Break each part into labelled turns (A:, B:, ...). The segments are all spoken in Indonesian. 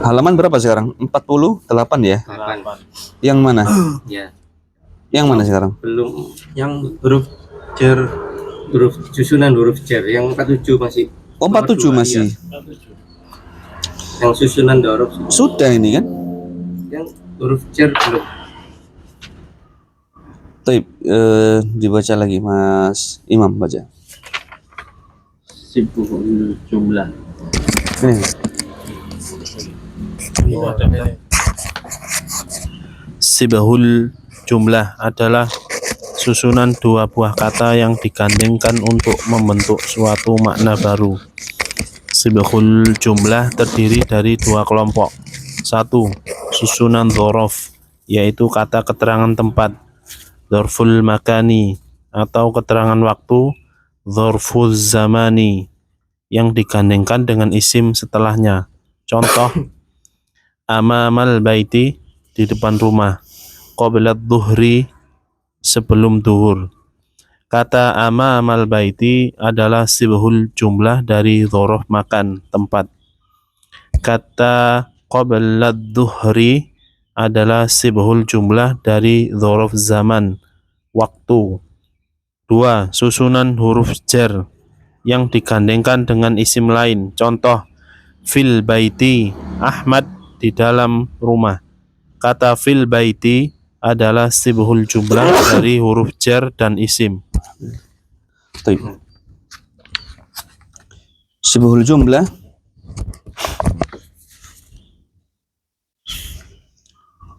A: Halaman berapa sekarang? 48 ya?
B: 8.
A: Yang mana?
B: Ya.
A: Yang mana sekarang?
B: Belum yang huruf jar, huruf susunan huruf jar yang 47 masih.
A: Oh, 47 masih.
B: Yang susunan huruf
A: Sudah ini kan?
B: yang huruf jar belum.
A: Taib, dibaca lagi Mas Imam, baca.
B: Sibhul jumlah.
A: Ini.
C: Sibhul jumlah adalah susunan dua buah kata yang digandengkan untuk membentuk suatu makna baru. Sibhul jumlah terdiri dari dua kelompok. 1. Susunan dzaraf, yaitu kata keterangan tempat. Dzarful makani atau keterangan waktu. Dzarfuz zamani yang digandengkan dengan isim setelahnya. Contoh, amamal baiti, di depan rumah. Qablat dhuhri, sebelum duhur. Kata amamal baiti adalah sibhul jumlah dari dzaraf makan, tempat. Kata qablat dhuhri adalah sibhul jumlah dari dzaraf zaman, waktu. 2. Susunan huruf jar yang digandengkan dengan isim lain. Contoh, fil baiti, Ahmad di dalam rumah. Kata fil baiti adalah sibhul jumlah dari huruf jar dan isim.
A: Taib. Sibhul jumlah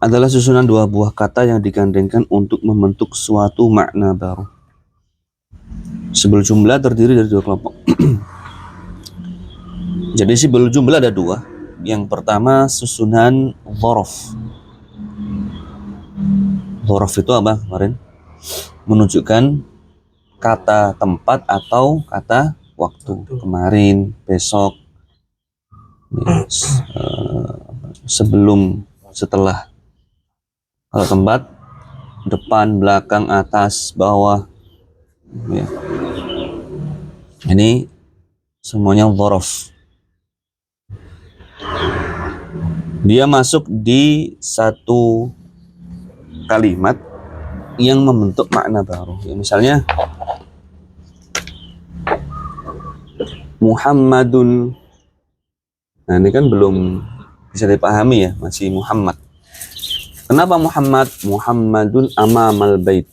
A: adalah susunan dua buah kata yang digandengkan untuk membentuk suatu makna baru. Sibhul jumlah terdiri dari dua kelompok. Jadi sibhul jumlah ada dua. Yang pertama susunan dzaraf. Dzaraf itu apa kemarin? Menunjukkan kata tempat atau kata waktu. Kemarin, besok, sebelum, setelah. Kalau tempat, depan, belakang, atas, bawah. Ya. Ini semuanya dzaraf. Dia masuk di satu kalimat yang membentuk makna baru. Ya, misalnya Muhammadun. Nah, ini kan belum bisa dipahami ya, masih Muhammad. Kenapa Muhammad? Muhammadun amamal bait.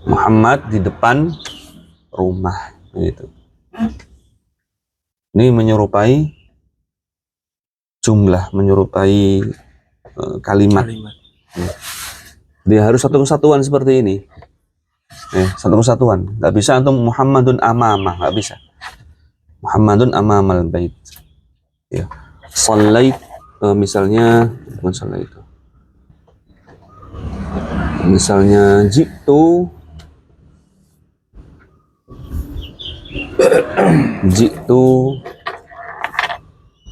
A: Muhammad di depan rumah, gitu. Ini menyerupai jumlah, menyerupai kalimat. Ya. Dia harus satu kesatuan seperti ini. Satu kesatuan. Nggak bisa untuk Muhammadun amamah, nggak bisa. Muhammadun amamal bait. Ya. Shallait, misalnya bukan shallait itu. Misalnya jitu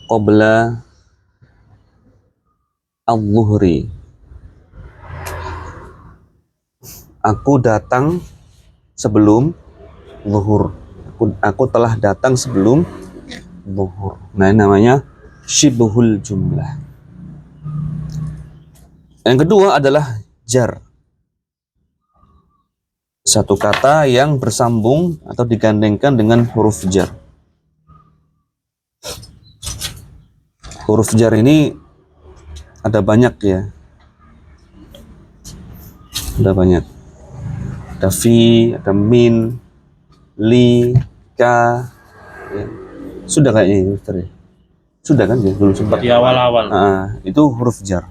A: qabla al-zuhri. Aku datang sebelum zuhur. Aku telah datang sebelum zuhur. Nah, ini namanya syibhul jumlah. Yang kedua adalah jar. Satu kata yang bersambung atau digandengkan dengan huruf jar. Huruf jar ini ada banyak ya. Ada banyak. Ada fi, ada min, li, ka. Ya. Sudah kayaknya ini, Mister, ya? Sudah kan ya, dulu sempat.
C: Di awal-awal.
A: Itu huruf jar.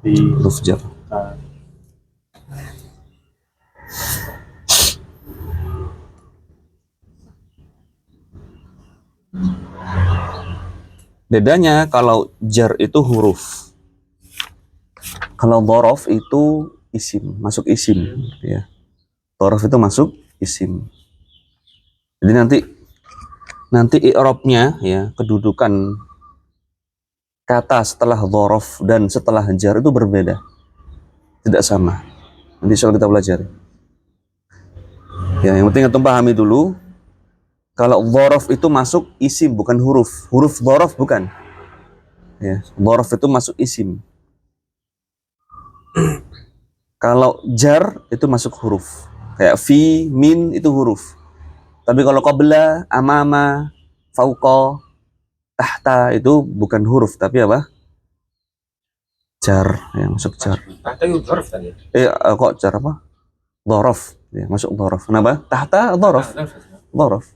A: Huruf jar. Bedanya kalau jar itu huruf, kalau dzaraf itu isim, masuk isim, ya. Dzaraf itu masuk isim. Jadi nanti i'rabnya ya, kedudukan kata setelah dzaraf dan setelah jar itu berbeda, tidak sama. Nanti soal kita belajar. Ya, yang penting antum pahami dulu Kalau dhorof itu masuk isim bukan huruf. Huruf dhorof bukan. Ya, dhorof itu masuk isim. Kalau jar itu masuk huruf. Kayak fi, min itu huruf. Tapi kalau qabla, amama, fauqa, tahta itu bukan huruf tapi apa? Jar, ya masuk jar.
B: Tahta itu dhorof tadi.
A: Kok jar apa? Dhorof, ya masuk dhorof. Kenapa? Tahta dhorof. Dhorof.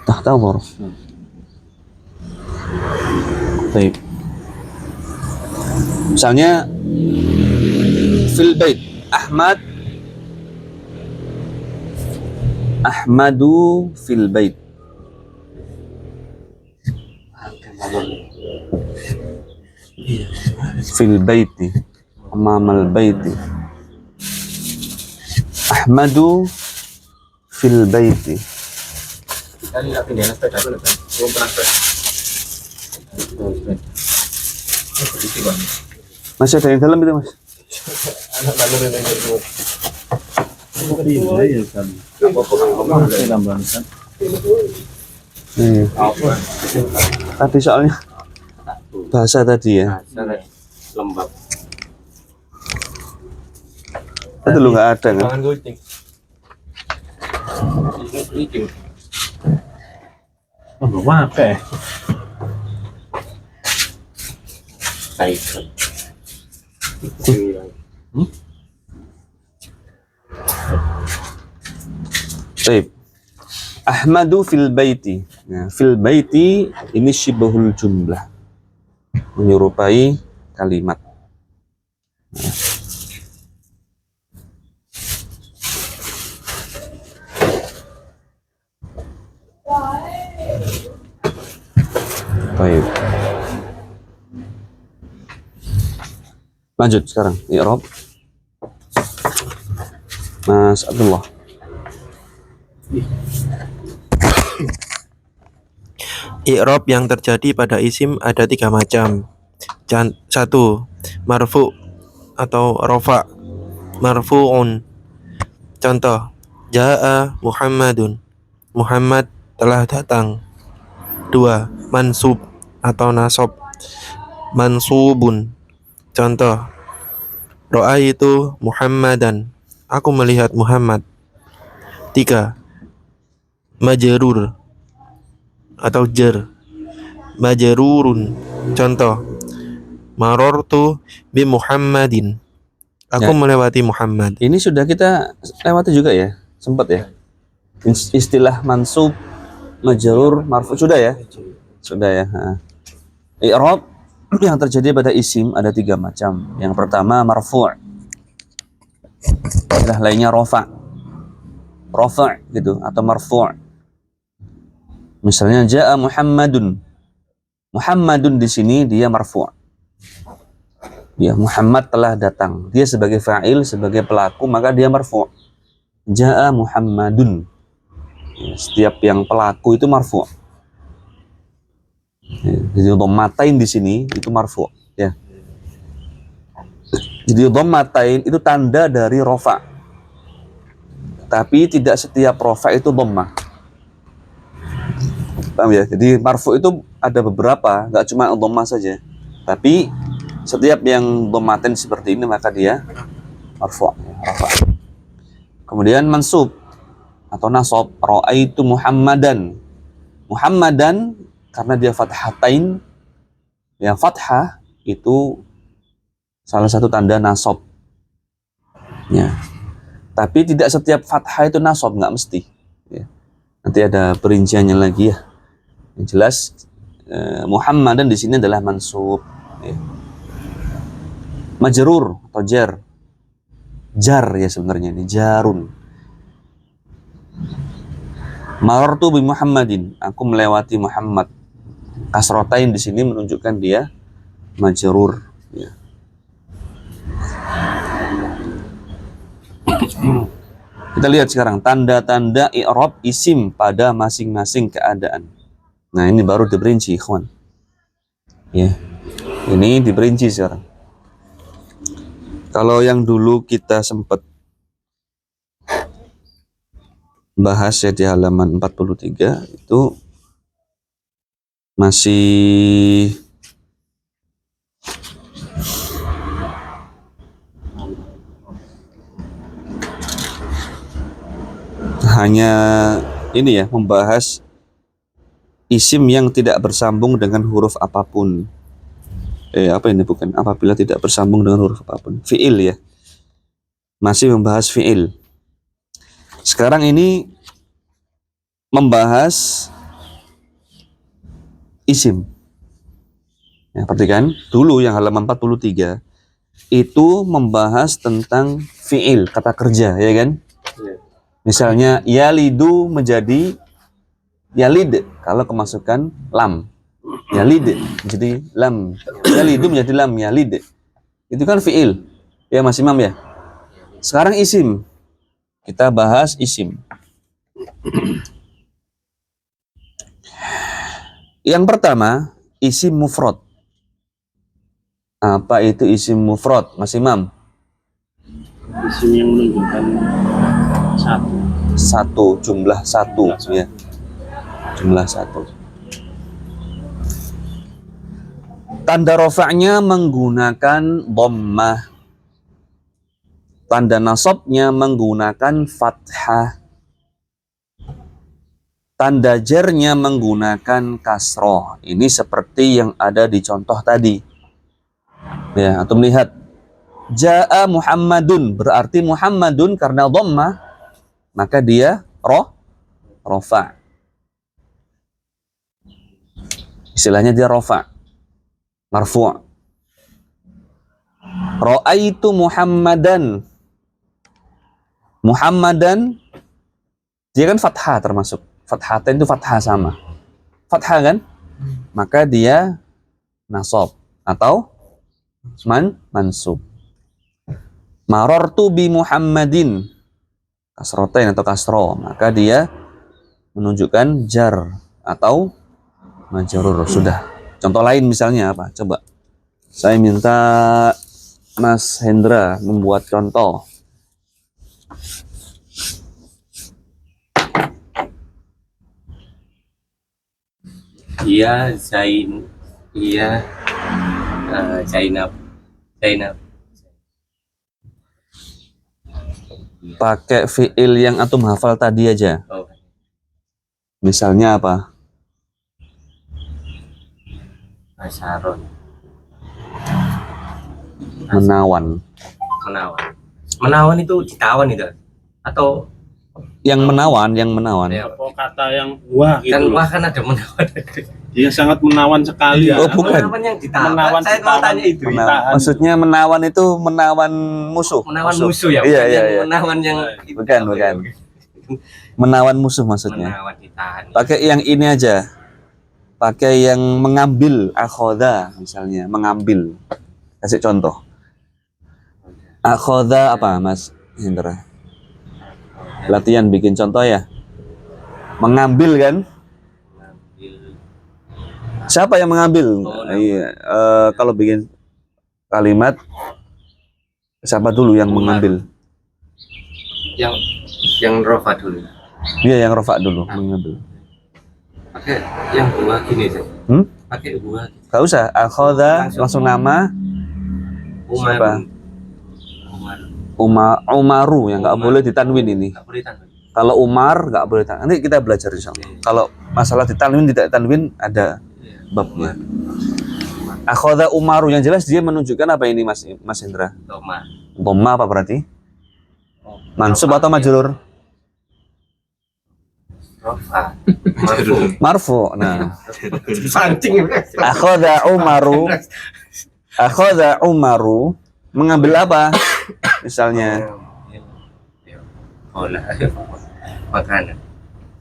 A: Tahta dhorof. Baik. Misalnya fil bait Ahmadu fil bait. Fil baiti amamal baiti. Ahmadu fil baiti.
B: Kali nak pindah sepeda dulu kan. Belum pernah sepeda.
A: Masih ada yang dalam itu, Mas?
B: Anak lalu yang itu.
A: Iya. Tadi soalnya bahasa tadi ya.
B: Lembab.
A: Itu lu nggak ada kan?
B: Jangan gunting. Gunting.
C: Oh, apa?
B: Baik.
A: Baik. Ahmadu fil baiti. Nah, fil baiti ini syibhul jumlah. Menyerupai kalimat. Baik. Lanjut sekarang, i'rab. Mas Abdullah.
D: I'rab yang terjadi pada isim ada 3 macam. 1. Marfu atau rofa. Marfu'un. Contoh, Ja'a Muhammadun. Muhammad telah datang. 2. Mansub atau nasab. Mansubun. Contoh, Ra'aitu Muhammadan. Aku melihat Muhammad. 3. Majrur atau jar. Majrurun. Contoh, Marartu bi Muhammadin. Aku
A: Ya.
D: melewati Muhammad.
A: Ini sudah kita lewati juga ya? Sempat ya? Istilah mansub, majrur, marfu sudah ya? Sudah ya. I'rab yang terjadi pada isim ada 3 macam. Yang pertama marfu'. Istilah lainnya rafa'. Rafa' gitu atau marfu'. Misalnya ja'a Muhammadun. Muhammadun di sini dia marfu'. Ya, Muhammad telah datang. Dia sebagai fa'il, sebagai pelaku, maka dia marfu'. Ja'a Muhammadun. Ya, setiap yang pelaku itu marfu'. Ya, jadi dhammatain di sini itu marfu', ya. Jadi dhammatain itu tanda dari rafa'. Tapi tidak setiap rafa' itu dhammah. Paham ya? Jadi marfu' itu ada beberapa, nggak cuma dhammah saja. Tapi setiap yang dhammatain seperti ini maka dia marfu', rafa'. Kemudian mansub atau nasab, ra'aitu Muhammadan. Muhammadan karena dia fathatain, yang fathah itu salah satu tanda nasab. Ya. Tapi tidak setiap fathah itu nasab, nggak mesti. Ya. Nanti ada perinciannya lagi ya. Yang jelas Muhammadan di sini adalah mansub. Ya. Majrur atau jar. Jar ya sebenarnya ini jarun. Marartu bi Muhammadin. Aku melewati Muhammad. Kasrotain di sini menunjukkan dia majrur. Ya. Kita lihat sekarang tanda-tanda i'rab isim pada masing-masing keadaan. Nah, ini baru diperinci, ikhwan. Ya. Ini diperinci sekarang. Kalau yang dulu kita sempat bahas ya di halaman 43 itu masih hanya ini ya, membahas isim yang tidak bersambung dengan huruf apapun. Apa ini, bukan apabila tidak bersambung dengan huruf apapun. Fi'il ya. Masih membahas fi'il. Sekarang ini membahas isim. Ya, perhatikan dulu yang halaman 43 itu membahas tentang fi'il, kata kerja, ya kan? Misalnya yalidu menjadi yalid kalau kemasukan lam. Yalid menjadi lam. Yalidu menjadi lam, yalid. Itu kan fi'il. Ya Mas Imam ya. Sekarang isim. Kita bahas isim. Yang pertama, isim mufrad. Apa itu isim mufrad, Mas Imam?
C: Isim yang menunjukkan
A: Satu, jumlah satu, ya. Jumlah satu. Tanda rofa'nya menggunakan dhammah. Tanda nasabnya menggunakan fathah. Tanda jarnya menggunakan kasroh. Ini seperti yang ada di contoh tadi. Ya, atau melihat Ja'a Muhammadun, berarti Muhammadun karena dhammah, maka dia rofa. Istilahnya dia rofa, marfu'. Ra'aitu Muhammadan. Muhammadan dia kan fathah termasuk. Fathatan itu fathah sama. Fathah kan? Maka dia nasab atau mansub. Marartu bi Muhammadin, kasrotain atau kasro, maka dia menunjukkan jar atau majrur. Sudah. Contoh lain misalnya apa? Coba. Saya minta Mas Hendra membuat contoh.
B: Iya, iya, Zainab.
A: Pakai fiil yang antum hafal tadi aja.
B: Oh.
A: Misalnya apa?
B: Asyaron.
A: Menawan.
B: Menawan itu ditawan itu atau
A: Yang menawan.
B: ya,
C: kata yang wah gitu
B: kan
C: loh.
B: wah kan ada menawan.
C: Dia sangat menawan sekali.
A: Oh, bukan.
B: Menawan yang ditawan.
C: Menawan
B: Saya mau tanya itu.
A: Maksudnya menawan itu menawan musuh.
B: Menawan musuh ya.
A: Iya,
B: bukan
A: iya,
B: yang
A: iya.
B: Menawan yang
A: Bukan. Menawan musuh maksudnya.
B: Menawan ditahan.
A: Pakai yang ini aja. Pakai yang mengambil, akhoda misalnya, mengambil. Kasih contoh. Akhoda apa, Mas Hendra? Latihan bikin contoh ya. Mengambil kan? Siapa yang mengambil? Iya. Kalau bikin kalimat, siapa dulu yang mengambil?
B: Yang rofa dulu.
A: Dia yang rofa dulu mengambil.
B: Pakai yang buah gini tuh. Pakai buah.
A: Gak usah. Akhoda langsung nama. Siapa? Umaru yang nggak boleh ditanwin ini.
B: Nggak boleh tanwin.
A: Kalau Umar nggak boleh tanwin. Nanti kita belajar insyaallah. Kalau masalah ditanwin tidak tanwin ada babnya. Akhoda Umaru yang jelas dia menunjukkan apa ini Mas Indra? Dhamma apa berarti? Mansub atau majrur?
B: Rofa.
A: Marfu. Nah,
B: Pancing.
A: Akhoda Umaru mengambil apa? Misalnya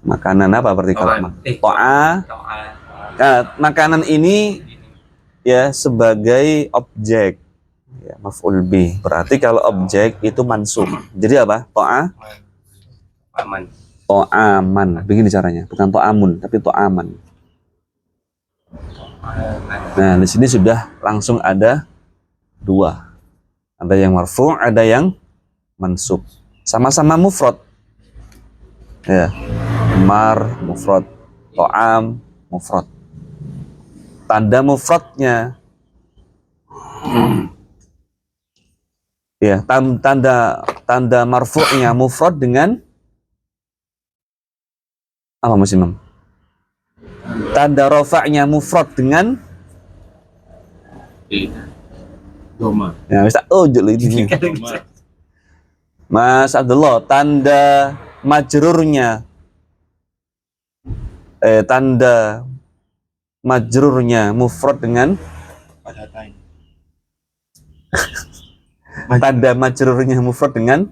A: makanan apa berarti kalau makanan ini ya sebagai objek ya, maf'ul bih. Berarti kalau objek itu mansub. Jadi apa? To'aman. Begini caranya, bukan to'amun tapi to'aman. Nah, di sini sudah langsung ada dua. Ada yang marfu', ada yang mansub. Sama-sama mufrad. Ya. Mar mufrad, to'am mufrad. Tanda mufradnya ya, tanda marfu'nya mufrad dengan apa Mas Imam? Tanda rafa'nya mufrad dengan
C: Doma.
A: ya bisa dulu ini.
C: Doma.
A: Mas Abdullah, tanda majrurnya mufrad dengan
C: Pada time.
A: tanda majrurnya mufrad dengan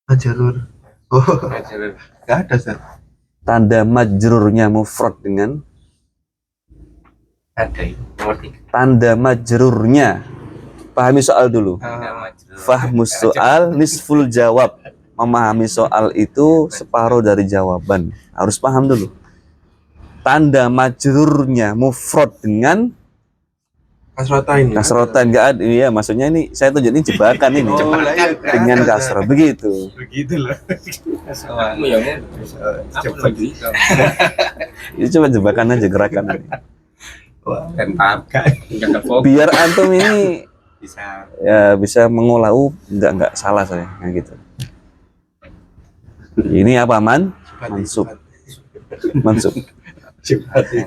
D: Majrur. Oh, nggak ada, Ustaz.
A: tanda majrurnya mufrad dengan
B: Ada itu. Nomor 3.
A: tanda majrurnya. Pahami soal dulu. Fahmus soal nisful jawab. Memahami soal itu separuh dari jawaban. Harus paham dulu. Tanda majrurnya mufrad dengan
D: Kasrotain.
A: kasrotan. Enggak ada. Iya, maksudnya ini saya tunjuk ini jebakan ini. Dengan kasroh begitu.
C: Begitu loh.
B: Kamu yang coba gitu.
A: Itu cuma jebakan aja gerakan.
B: Dan paham enggak fokus
A: Biar antum ini
B: bisa.
A: ya bisa mengolah enggak salah saya kayak gitu. Ini apa man? Mansub.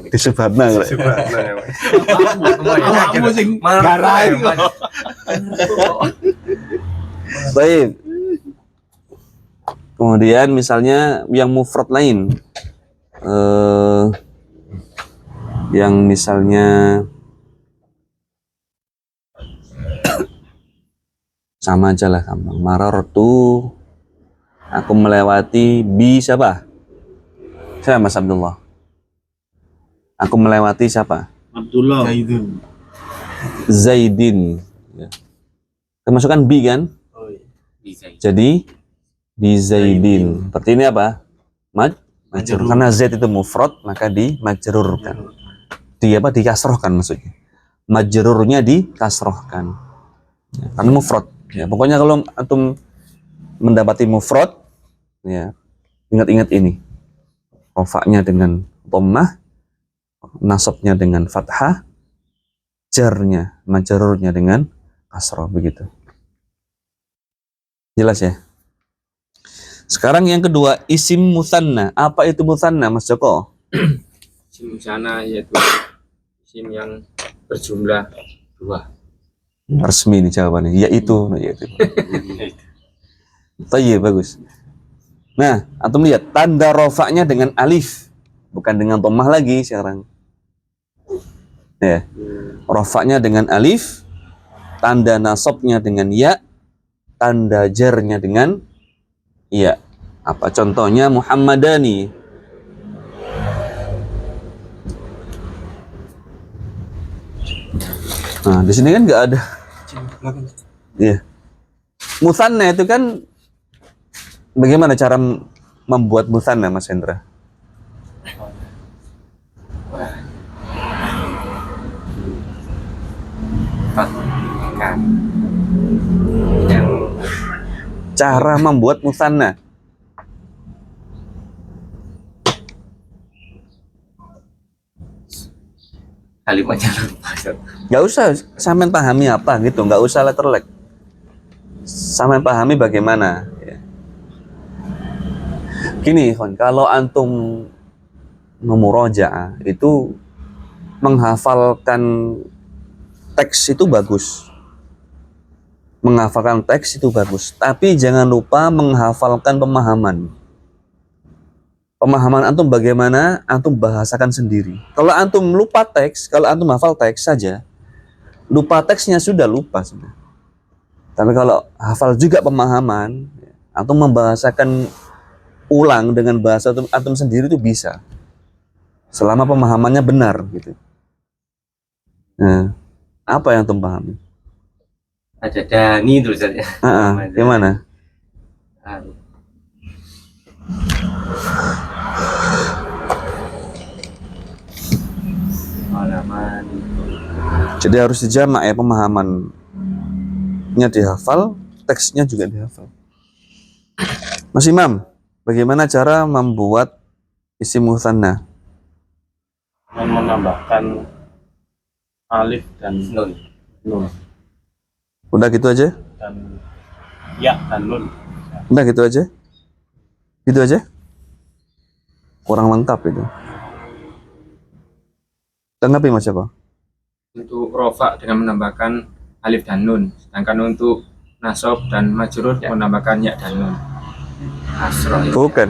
A: Disebutna
B: Kamu sing
C: Garai kok.
A: baik. Kemudian misalnya yang mufrad lain, yang misalnya sama aja lah, gampang. Marartu, aku melewati bi siapa? Saya Mas Abdullah. Aku melewati siapa?
C: Abdullah.
A: Zaidin. Ya. Termasukkan bi kan?
B: Bisa.
A: Jadi bi Zaidin. Berarti ini apa? Majrur. Karena Z itu mufrad, maka dimajrurkan. Dikasrohkan maksudnya. Majrurnya dikasrohkan. Ya, karena mufrad. Ya, pokoknya kalau antum mendapati mufrad, ya ingat-ingat ini. Rofaknya dengan dhammah, nasabnya dengan fathah, jarnya, majrurnya dengan kasroh, begitu. Jelas ya? Sekarang yang kedua, isim musanna. Apa itu musanna, Mas Joko?
B: Isim sana yaitu isim yang berjumlah 2.
A: Resmi nih jawabannya. Yaitu. Tayyib, bagus. Nah, antum lihat tanda rofaknya dengan alif, bukan dengan dhammah lagi sekarang. Ya. Rofaknya dengan alif, tanda nasabnya dengan ya, tanda jarnya dengan ya. Apa contohnya? Muhammadani. Nah, di sini kan nggak ada. Iya. Musanna itu kan bagaimana cara membuat musanna, Mas Hendra?
B: Kan. Yang
A: Cara membuat musanna.
B: kalimatnya lupa.
A: Nggak usah sampean pahami apa gitu, nggak usah letterlek. Sampean pahami bagaimana. Ya. Gini, Ikhwan, kalau antum memurojaah itu menghafalkan teks itu bagus. Menghafalkan teks itu bagus, tapi jangan lupa menghafalkan pemahaman. Pemahaman antum bagaimana, antum bahasakan sendiri. Kalau antum lupa teks, kalau antum hafal teks saja, lupa teksnya sudah lupa sudah. Tapi kalau hafal juga pemahaman, antum membahasakan ulang dengan bahasa antum sendiri itu bisa. Selama pemahamannya benar gitu. Nah, apa yang antum pahami?
B: Ada Dani tulisannya.
A: Gimana?
B: Halaman.
A: Jadi harus dijamak ya, pemahamannya dihafal, teksnya juga dihafal. Mas Imam, bagaimana cara membuat isim mutsanna?
C: Dan menambahkan alif dan nun
A: Udah gitu aja?
C: dan ya dan nun.
A: Udah gitu aja? Gitu aja? Kurang lengkap itu. Tanggapi Mas siapa?
E: Untuk rofa dengan menambahkan alif dan nun, sedangkan untuk nasab dan majrur menambahkan ya dan nun. Asroh.
A: Bukan.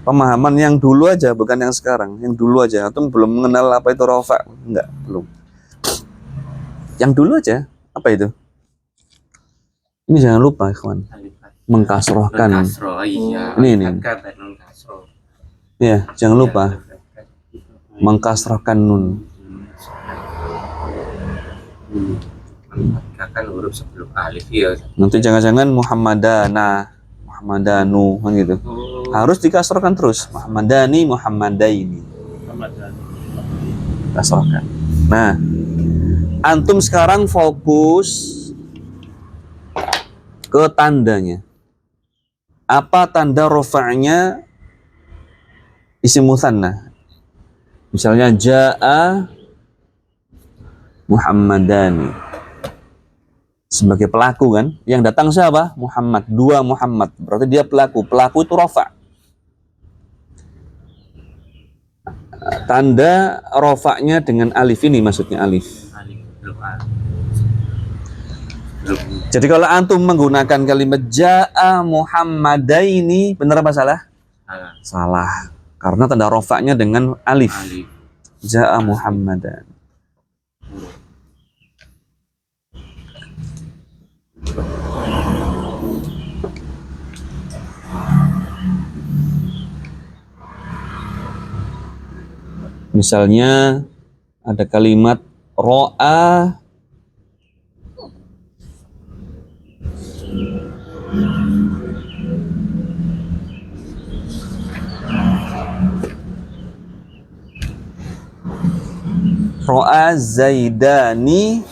A: Pemahaman yang dulu aja, bukan yang sekarang. Yang dulu aja. Antum belum mengenal apa itu rofa. Enggak, belum. Yang dulu aja. Apa itu? Ini jangan lupa, ikhwan. Mengkasrohkan.
B: Kasro, iya.
A: Ini.
B: Kata nun kasro.
A: Ya, jangan lupa. Mengkasrohkan nun.
B: Mengatakan huruf sebelum alif ya.
A: Nanti jangan-jangan Muhammadana, Muhammadanu, kan gitu. Harus dikasrohkan terus. Muhammadani, Muhammadaini. Kasrohkan. Nah, antum sekarang fokus ke tandanya. Apa tanda rofa'nya isim mutsanna? Misalnya ja'a Muhammadani. Sebagai pelaku kan, yang datang siapa? Muhammad, dua Muhammad. Berarti dia pelaku. Pelaku itu rofa. Tanda rofa'nya dengan alif ini maksudnya alif. Jadi kalau antum menggunakan kalimat ja'a Muhammadaini, benar apa salah? Salah. Karena tanda rofa'nya dengan alif. Ja'a Muhammadan. Misalnya ada kalimat ro'a Zaidani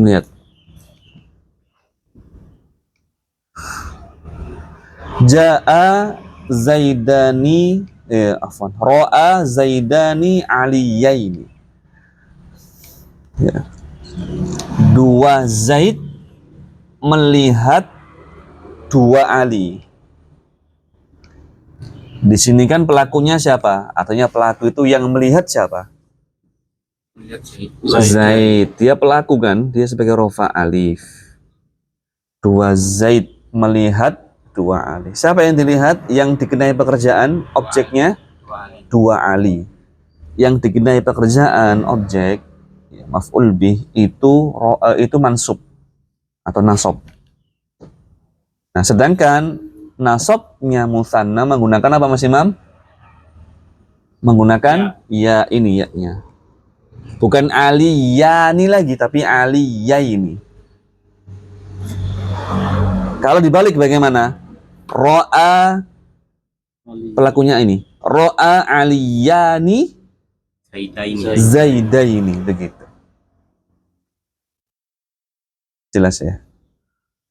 A: lihat ja'a Zaidani ro'a Zaidani aliyaini, ya. Dua Zaid melihat dua Ali. Di sini kan pelakunya siapa? Artinya pelaku itu yang melihat siapa? Zaid. Dia pelaku kan? Dia sebagai rofa alif. Dua Zaid melihat dua Ali. Siapa yang dilihat? Yang dikenai pekerjaan objeknya dua Ali. Yang dikenai pekerjaan objek maf'ul bih itu mansub atau nasab. Nah, sedangkan nasabnya mutsanna menggunakan apa Mas Imam? Menggunakan ya ini ya-nya. Bukan aliyani lagi, tapi aliyaini. Kalau dibalik bagaimana? Ro'a pelakunya ini. Ro'a aliyani Zaidaini. Begitu. Jelas ya?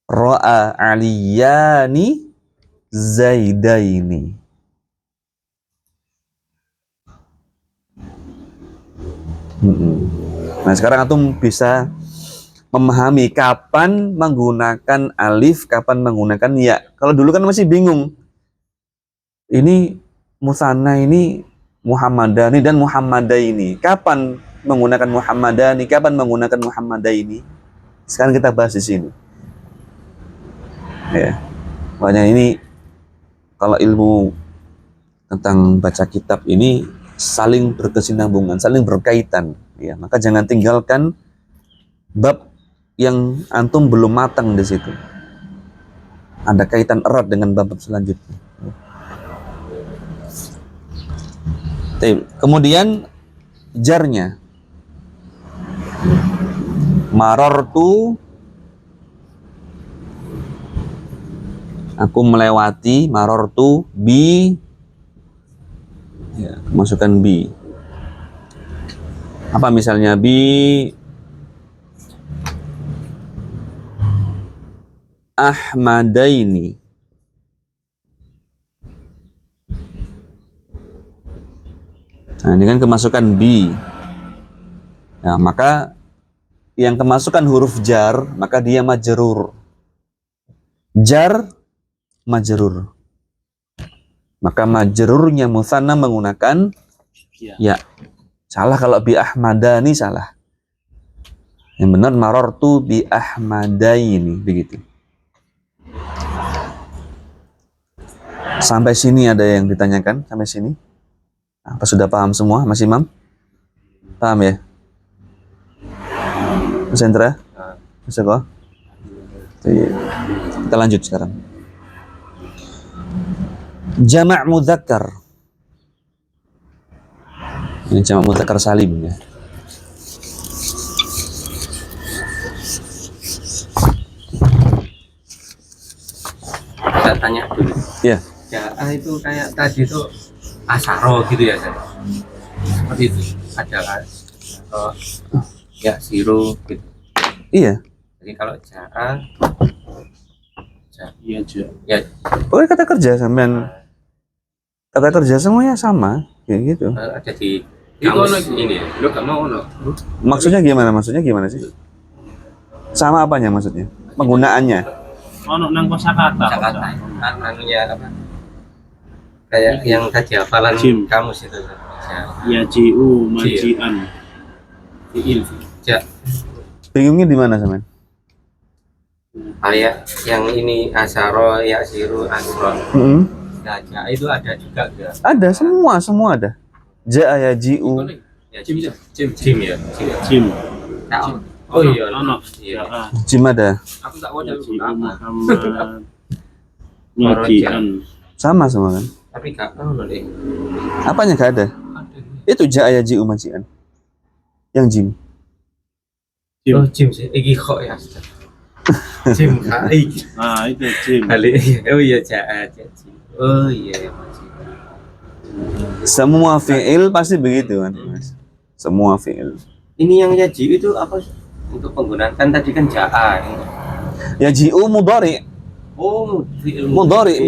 A: Ro'a aliyani Zaidaini. Nah, sekarang antum bisa memahami kapan menggunakan alif, kapan menggunakan ya. Kalau dulu kan masih bingung. Ini mutsanna ini Muhammadani dan Muhammadaini. Kapan menggunakan Muhammadani, kapan menggunakan Muhammadaini? Sekarang kita bahas di sini. Ya. Makanya ini kalau ilmu tentang baca kitab ini saling berkesinambungan, saling berkaitan, ya. Maka jangan tinggalkan bab yang antum belum matang di situ. Ada kaitan erat dengan bab selanjutnya. Kemudian jarnya. Marortu Aku melewati, marortu bi, ya, masukkan bi. Apa misalnya bi Ahmadaini. Nah, ini kan kemasukan bi. Nah, maka yang kemasukan huruf jar, maka dia majrur. Jar, majrur. Maka majrurnya musanna menggunakan ya. Salah kalau bi Ahmadani, salah. Yang benar marortu bi Ahmadaini, begitu. Sampai sini ada yang ditanyakan? Sampai sini? Apa sudah paham semua, Mas Imam? Paham ya? Mas Hendra? Mas Eko? Kita lanjut sekarang. Jama' mudzakkar. Ini jama' mudzakkar salim ya.
B: Saya tanya dulu.
A: Ya.
B: Ja'a itu kayak tadi itu asaro gitu ya, Ustaz? Seperti itu. Ada kan? Atau ya siru gitu.
A: Iya.
B: Jadi kalau ja'a
C: Iya aja.
B: ya
A: Pokoknya kata kerja sampean. Kata kerja semuanya sama, kayak gitu.
B: ada di kamus ini. Lu gak mau no?
A: Maksudnya gimana? Maksudnya gimana sih? Sama apanya maksudnya? Penggunaannya.
C: Ono nang kosakata.
B: Kata anunya apa? Kayak yang tadi hafalan
C: Jim.
B: kamus itu.
C: Ya jiu majian.
B: Fi'il. Ja.
A: Bingungnya di mana sampean?
B: Kayak yang ini asaro, ya siru, asron.
A: Mm-mm.
B: Nah, ja itu ada juga enggak?
A: Ada semua ada. Ja'a ya ji'u.
B: Ya Jim ya. Jim ya.
C: Jim.
B: Tahu. Oh iya.
C: Ono.
B: Iya.
C: Ya.
A: Jim ada.
B: Aku tak
C: Ya
B: wadah
C: jiu
B: apa.
C: Muhammad. Majian.
A: Sama semua kan?
B: Tapi gak tahu loh deh.
A: Apanya gak ada? Itu ja'a ya ji'u majian. Yang jim.
C: Jim.
B: Oh Jim sih. Iki kok ya. Jim kai.
C: Nah, itu Jim.
B: Balik. Oh iya ja. Jim. Oh iya.
A: Semua fi'il pasti begitu kan, Mas. Semua fi'il.
B: Ini yang yaji itu apa untuk penggunaan kan tadi kan ja'a.
A: Ya ji'u mudhari.
B: Oh, fi'il
A: Mudhari.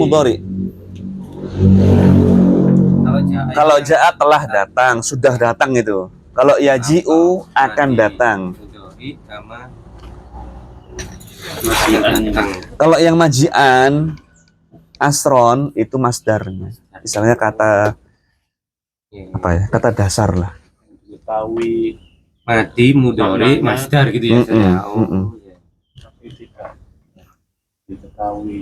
B: Kalau ja'a
A: Kalau ja'a telah datang, sudah datang itu. Kalau ya ji'u akan datang.
B: Mudhari sama
C: Majian.
B: datang.
A: Kalau yang majian asron itu masdarnya. Misalnya kata apa ya? Kata dasar lah.
C: Diketahui
B: Madi, mudhari, masdar gitu ya.
A: Mm-mm,
B: Saya. Oh,
A: mm-mm.
B: iya.
C: tapi tidak diketahui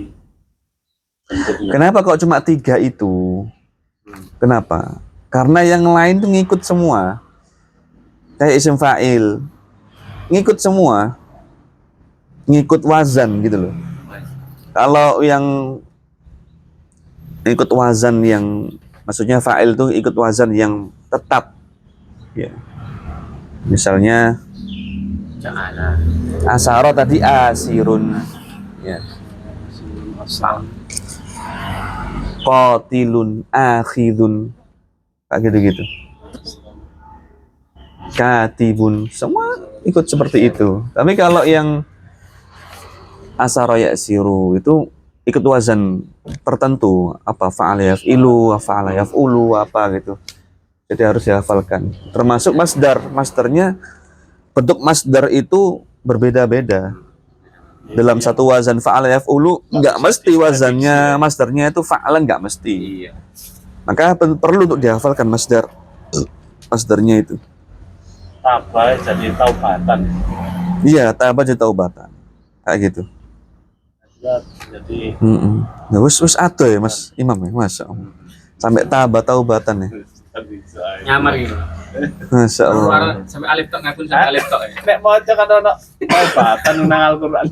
C: bentuknya.
A: Kenapa kok cuma 3 itu? Kenapa? Karena yang lain tuh ngikut semua. Kayak isim fa'il. Ngikut semua. Ngikut wazan gitu loh. Kalau yang ikut wazan yang maksudnya fa'il tuh ikut wazan yang tetap. Ya. Misalnya
B: Ja'ala.
A: asaro tadi asirun. Ya.
C: Asal.
A: Qatilun akhidun. Kayak gitu-gitu. Katibun, semua ikut seperti itu. Tapi kalau yang asaro ya'siru itu ikut wazan tertentu, apa fa'ala yaf'ilu, fa'ala yaf'ulu, apa gitu. Jadi harus dihafalkan. Termasuk masdar. Masdarnya, bentuk masdar itu berbeda-beda. Dalam satu wazan fa'ala yaf'ulu, nggak mesti wazannya, masdarnya itu fa'ala nggak mesti.
B: Iya.
A: Maka perlu untuk dihafalkan masdarnya itu.
C: Tabah jadi taubatan.
A: Iya, taba jadi taubatan. Kayak gitu.
C: Jadi
A: Nah, wis ado ya Mas Imam ya, Masya Allah. Sampai taba taubatan ya.
E: Nyamar gitu.
A: Masya Allah.
E: Sampai alif tok ngakun sampai alif tok ya.
C: nek maca kan ono taubatan nang Al-Qur'an.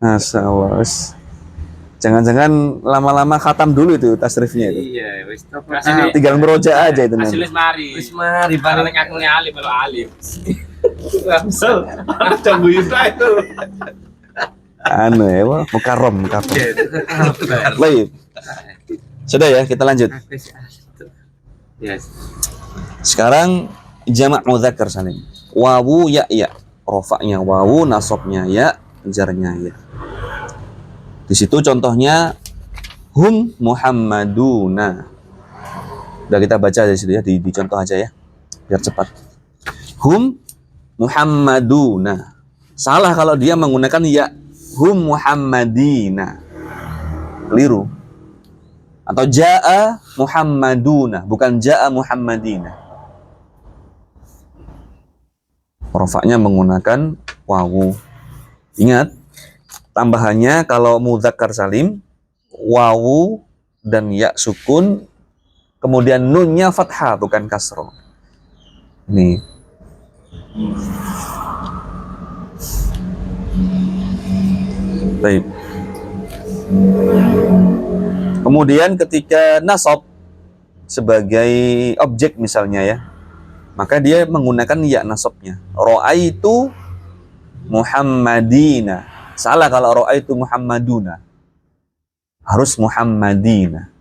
A: Masya Allah. Wis. Jangan-jangan lama-lama khatam dulu itu tasrifnya itu.
B: Iya, wis top.
A: Tinggal meroja aja itu nanti.
E: Hasilnya mari.
B: Wis mari
E: Barang
B: bareng
E: nek ngakunnya alif kalau alif.
C: Betul. Ada guyu itu.
A: Anu ya, wah, mukarram.
B: Ya,
A: Baik. Sudah ya, kita lanjut.
B: yes.
A: Sekarang jamak mudzakkar salim. Wawu ya ya. Rofaknya wawu, nasabnya ya, jarnya ya. Di situ contohnya hum Muhammaduna. Udah kita baca dari situ ya, di contoh aja ya, biar cepat. Hum Muhammaduna. Salah kalau dia menggunakan ya. Hum Muhammadina. Keliru. Atau ja'a Muhammaduna, bukan ja'a Muhammadina. Rofaknya menggunakan wawu. Ingat, tambahannya kalau mudzakkar salim, wawu dan ya sukun, kemudian nunnya fathah bukan kasroh. Ini. Baik. Kemudian ketika nasab sebagai objek misalnya ya, maka dia menggunakan ya nasabnya. Ra'aitu Muhammadina. Salah kalau ra'aitu Muhammaduna. Harus Muhammadina.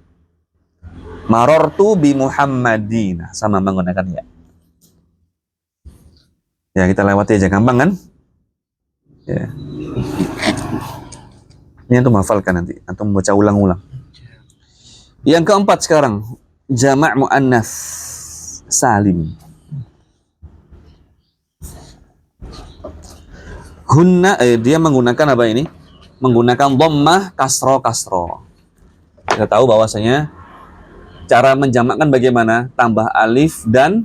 A: Marartu bi Muhammadina. Sama menggunakan ya. Ya, kita lewati aja, gampang kan? Ya. Ini antum hafalkan nanti, antum baca ulang-ulang. Yang keempat sekarang, jamak muannats salim. Hunna, dia menggunakan apa ini? Menggunakan dhammah kasro. Kita tahu bahwasanya cara menjamakkan bagaimana? Tambah alif dan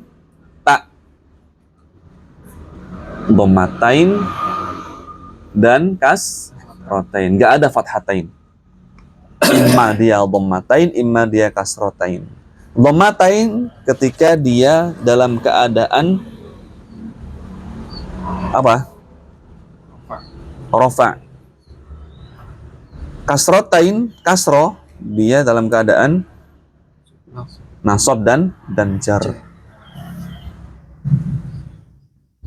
A: ta. Dhammatain dan kasrotain. Nggak ada fathatain. Imma dia dhammatain, imma dia kasrotain. Dhammatain ketika dia dalam keadaan apa? Rofa. Kasrotain, kasro, dia dalam keadaan nasab dan jar.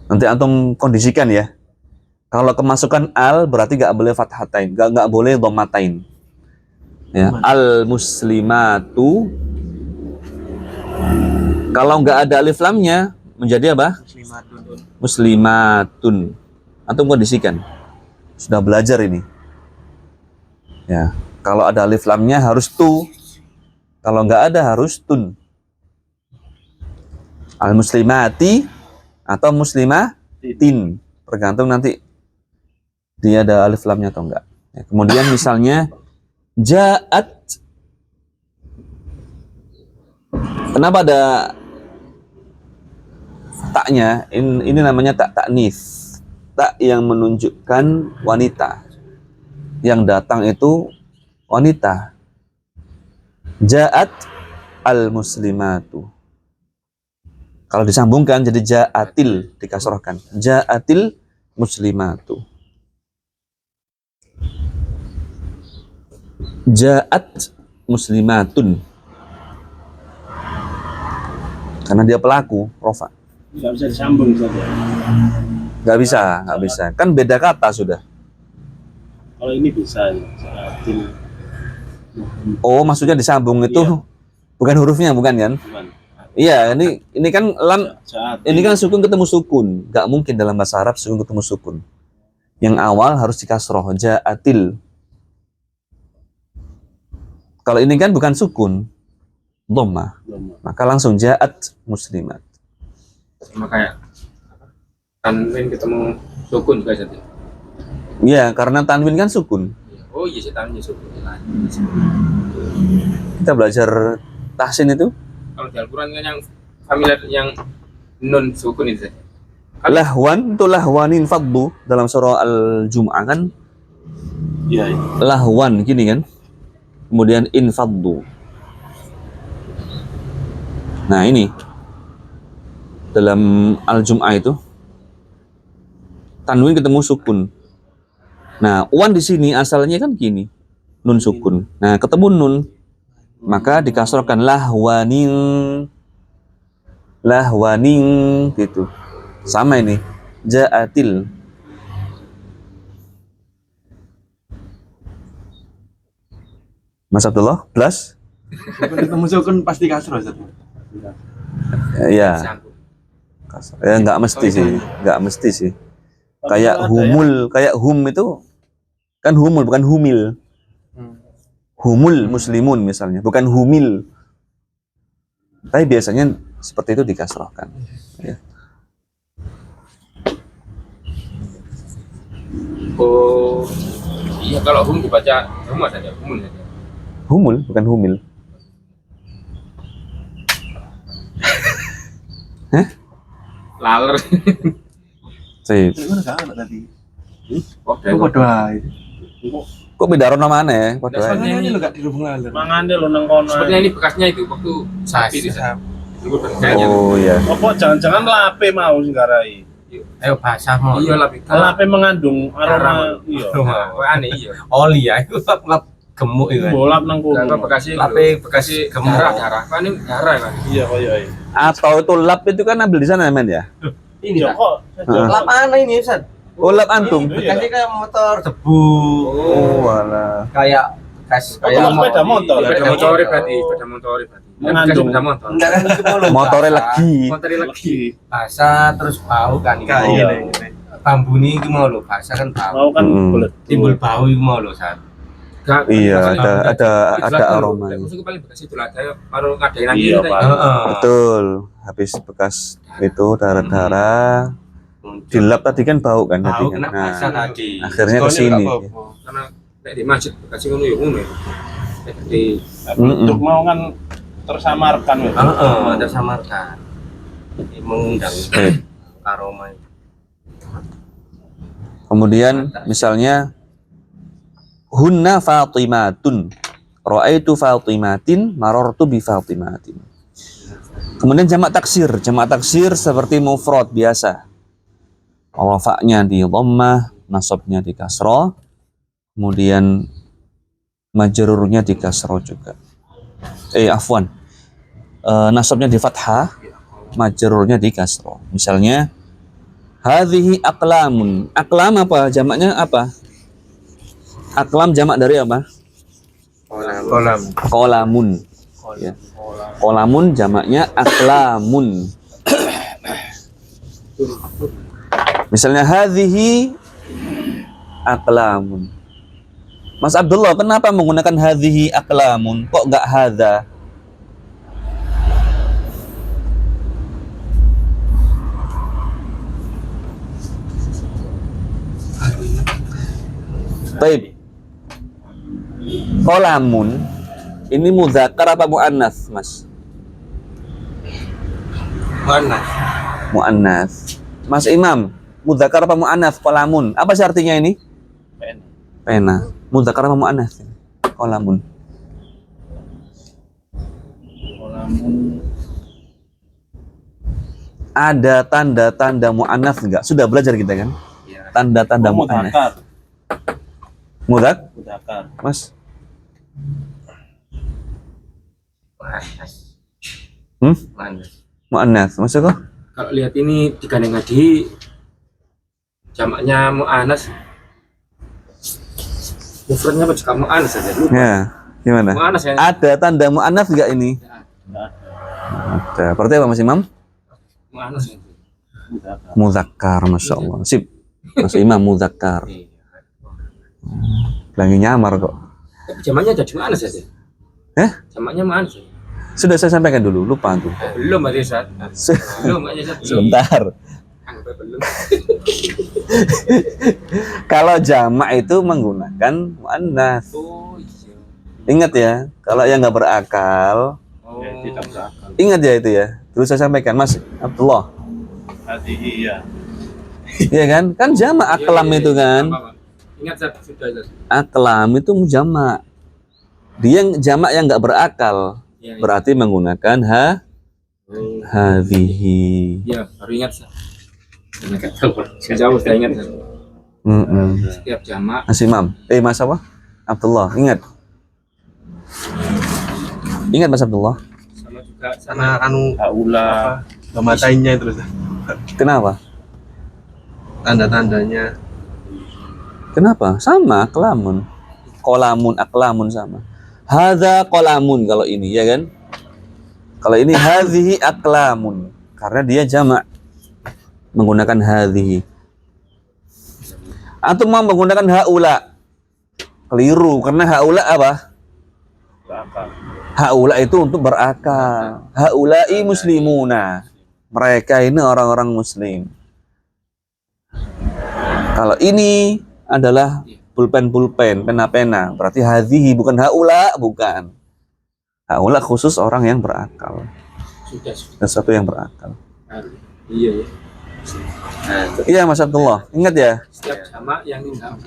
A: Nanti antum kondisikan ya. Kalau kemasukan al berarti nggak boleh fathatain, nggak boleh dhammatain. Ya, al muslimatu. Kalau nggak ada alif lamnya menjadi apa? Muslimatun. Antum kondisikan. Sudah belajar ini. Ya, kalau ada alif lamnya harus tu. Kalau nggak ada harus tun. Al muslimati atau muslimatin, tergantung nanti dia ada alif lamnya atau enggak. Ya, kemudian misalnya ja'at. Kenapa ada taknya? Ini namanya tak taknis. Tak yang menunjukkan wanita. Yang datang itu wanita. Ja'at al-muslimatu. Kalau disambungkan jadi ja'atil, dikasrohkan. Ja'atil muslimatu. Ja'at muslimatun. Karena dia pelaku, rofa.
C: Nggak bisa disambung saja.
A: Nggak bisa. Kan beda kata sudah.
C: Kalau ini bisa saatin.
A: Oh, maksudnya disambung itu
C: Iya.
A: bukan hurufnya, bukan kan?
C: Bukan.
A: Iya, ini kan lam,
C: Saatin.
A: ini kan sukun ketemu sukun. Nggak mungkin dalam bahasa Arab sukun ketemu sukun. Yang awal harus dikasroh, ja'atil. Kalau ini kan bukan sukun, dhamma. Maka langsung ja'at muslimat.
E: Sama kayak tanwin ketemu sukun juga jadi.
A: Iya, karena tanwin kan sukun.
E: Oh iya sih tanwin sukun.
A: Kita belajar tahsin itu.
E: Kalau di Al-Quran kan yang familiar yang non sukun itu.
A: Lahwan itu lahwanin faddu dalam surah Al-Jum'ah kan.
C: Iya.
A: Lahwan gini kan. Kemudian infaddu. Nah ini dalam Al-Jum'ah itu tanwin ketemu sukun. Nah, wan di sini asalnya kan gini, nun sukun. Nah, ketemu nun, maka dikasrohkan lahwanin gitu. Sama ini, ja'atil. Mas Abdullah, plus?
D: Sukun ketemu sukun pasti kasro Ustaz.
A: Ya,
E: Sambung.
A: ya nggak mesti sih, nggak mesti sih. Kayak
C: Ada
A: humul, kayak hum itu kan humul bukan humil. Humul muslimun misalnya, bukan humil. Tapi biasanya seperti itu dikasrahkan. Ya.
E: Oh, iya kalau hum dibaca humul saja, humul saja.
A: Humul bukan humil.
E: Laler.
A: Sip.
D: Mana gak anak tadi?
E: Oh,
D: Kok podo ae.
A: Kok beda rono mana? Padha ae.
D: Makanya ini lo gak dirubung laler.
C: Mangane lo nang kono.
E: Sepertinya ini bekasnya itu waktu sapi itu. Itu kayaknya.
A: Oh iya.
C: Apa jangan-jangan lape mau sing garai.
B: Ayo basah mau.
E: Iya lah, Pika.
C: Lape mengandung aroma iya.
E: Oh, aneh iya.
B: Oli ya, itu lap gemuk itu kan.
C: Bolap nang kono.
E: Apa bekasnya?
B: Lape bekas gemuk.
E: darah. Kan ini darah kan.
C: Iya koyo ae.
A: Atau itu lap itu kan ambil di sana men ya?
B: Ini
C: Iya
B: Pak.
C: kok.
A: Heeh.
B: Lap mana ini Ustaz?
A: Oh lap antum.
B: Bekasnya kayak motor debu.
A: Oh alah.
B: Kayak bekas
C: Oh,
B: kayak
C: sepeda motor.
E: Sepeda motor berarti, sepeda motor berarti.
C: Mengandung.
E: Sepeda motor.
B: Enggak kan itu mau
A: Motornya lagi.
E: Motornya lagi.
B: basah terus bau kan ini.
C: Iya.
B: Bambu ini iki mau lho, basah kan bau.
C: Mau kan bulet.
B: Timbul bau iki mau lho, San.
E: Gak,
A: Iya,
E: maksudnya-
A: ada
E: Itu
A: aromanya.
E: Maksudnya paling bekas itu lah, saya baru ngadain lagi.
C: Iya,
E: ini
C: Pak.
E: tadi.
B: Heeh.
A: Betul. Habis bekas itu darah-darah dilap tadi kan bau kan tadi
B: Bau
A: kan.
B: kena
A: Nah,
B: basah tadi.
A: akhirnya ke sini.
E: Karena nek di masjid bekasnya ngono ya ngono. Nek di
C: Untuk mau kan tersamarkan weh.
B: Heeh, ada samarkan. Ini mengundang
A: Baik.
B: aroma.
A: Kemudian misalnya hunna Fatimatun. Ra'aitu Fatimatin, marartu bi Fatimatin. Kemudian jamak taksir. Jamak taksir seperti mufrad biasa. Rafa'nya di dhammah, nasabnya di kasrah, kemudian majrurnya di kasrah juga. Afwan. Nasabnya di fathah, majrurnya di kasrah. Misalnya hadhihi aqlamun. Aqlam apa? Jamaknya apa? Aqlam jamak dari apa?
B: Kolam.
A: Qalamun. Ya. Qalamun jamaknya aqlamun. Misalnya hadhihi aqlamun. Mas Abdullah, kenapa menggunakan hadhihi aqlamun? Kok enggak hadza? Baik. Qalamun ini mudzakkar apa muannats, Mas?
B: Mana?
A: Muannats. Mas Imam, mudzakkar apa muannats? Qalamun. Apa sih artinya ini? Pena. Mudzakkar apa muannats? Qalamun. Ada tanda-tanda muannats enggak? Sudah belajar kita kan? Tanda-tanda muannats.
C: Mudakar.
A: Mudzak,
C: Mudakar.
A: Mas?
B: Mana?
A: Muannats. Maksud kok?
E: kalau lihat ini digandeng di jamaknya mu'anas. Mufradnya apa juga mu'anas saja. Lupa.
A: Ya, gimana?
E: Mu'anas ya.
A: Ada tanda muannats enggak ini? Ada. Berarti apa Mas Imam?
E: Mu'anas ya.
A: Mudzakkar, Masya Allah. Sip. Mas Imam mudzakkar. Lagi nyamar kok.
E: Tapi jamaknya ada di mu'anas saja. Jamaknya mu'anas. Ya.
A: Sudah saya sampaikan dulu, lupa tuh.
E: Belum Mbak Desat. Belum Mbak Desat.
A: Sebentar.
E: Anggapnya belum.
A: Kalau jamak itu menggunakan muannats.
E: Oh iya.
A: Ingat ya, kalau yang nggak berakal,
E: Oh.
C: Ya, tidak berakal.
A: ingat ya itu ya. Dulu saya sampaikan, Mas Abdullah.
C: Hadihi ya.
A: Iya kan? Kan jamak aklam
E: Iya,
A: itu kan.
E: Apa, Pak? Ingat Zat, sudah Zat.
A: Aklam itu jamak. Dia yang jamak yang nggak berakal.
E: Iya, iya.
A: Berarti menggunakan
E: Oh.
A: hadhihi.
E: Iya, baru ingat Zat. Jauh sudah ingat Zat. Setiap jamak
A: Mas Imam. Mas apa? Abdullah. Ingat. Ingat Mas Abdullah.
E: sama juga sama
B: Sama anu
C: Haula.
D: Mematainya terus.
A: Kenapa?
D: Tanda-tandanya.
A: Kenapa? Sama, aklamun. Kolamun, aklamun sama. Hadza qalamun kalau ini, ya kan? Kalau ini hadhihi aqlamun karena dia jamak menggunakan hadhihi. Atau mau menggunakan haula. Keliru karena haula apa?
C: Berakal.
A: Haula itu untuk berakal. Haulai muslimuna. Mereka ini orang-orang muslim. Kalau ini adalah pulpen, pena-pena. Berarti hadhihi bukan haula, bukan. Haula khusus orang yang berakal.
E: Sudah.
A: Sesuatu yang berakal.
E: Iya ya.
A: Iya Mas Abdullah, ingat ya.
E: Setiap sama yang tidak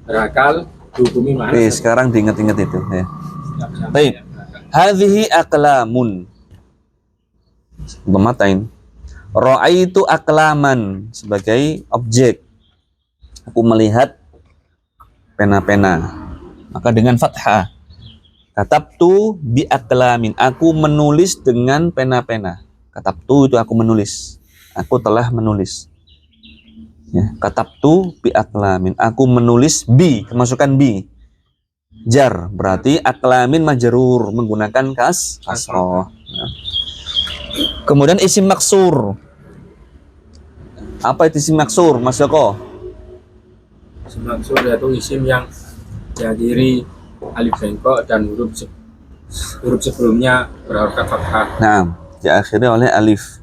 E: berakal dihukumi mana?
A: Sekarang diingat-ingat itu. Ya.
E: Setiap sama
A: Baik.
E: yang berakal.
A: Hadhihi aqlamun. Pematain. Ra'aitu aqlaman sebagai objek. Aku melihat pena-pena. Maka dengan fathah. Katabtu bi aqlamin. Aku menulis dengan pena-pena. Katabtu itu aku menulis. Aku telah menulis. Ya, katabtu bi aqlamin. Aku menulis bi, kemasukan bi. Jar berarti aqlamin majrur menggunakan kasroh. Ya. Kemudian isim maksur. Apa itu isim maksur, Mas Joko?
E: Maksud yaitu isim yang diakhiri alif bengkok dan huruf sebelumnya berharokat fathah.
A: Nah, diakhiri oleh alif.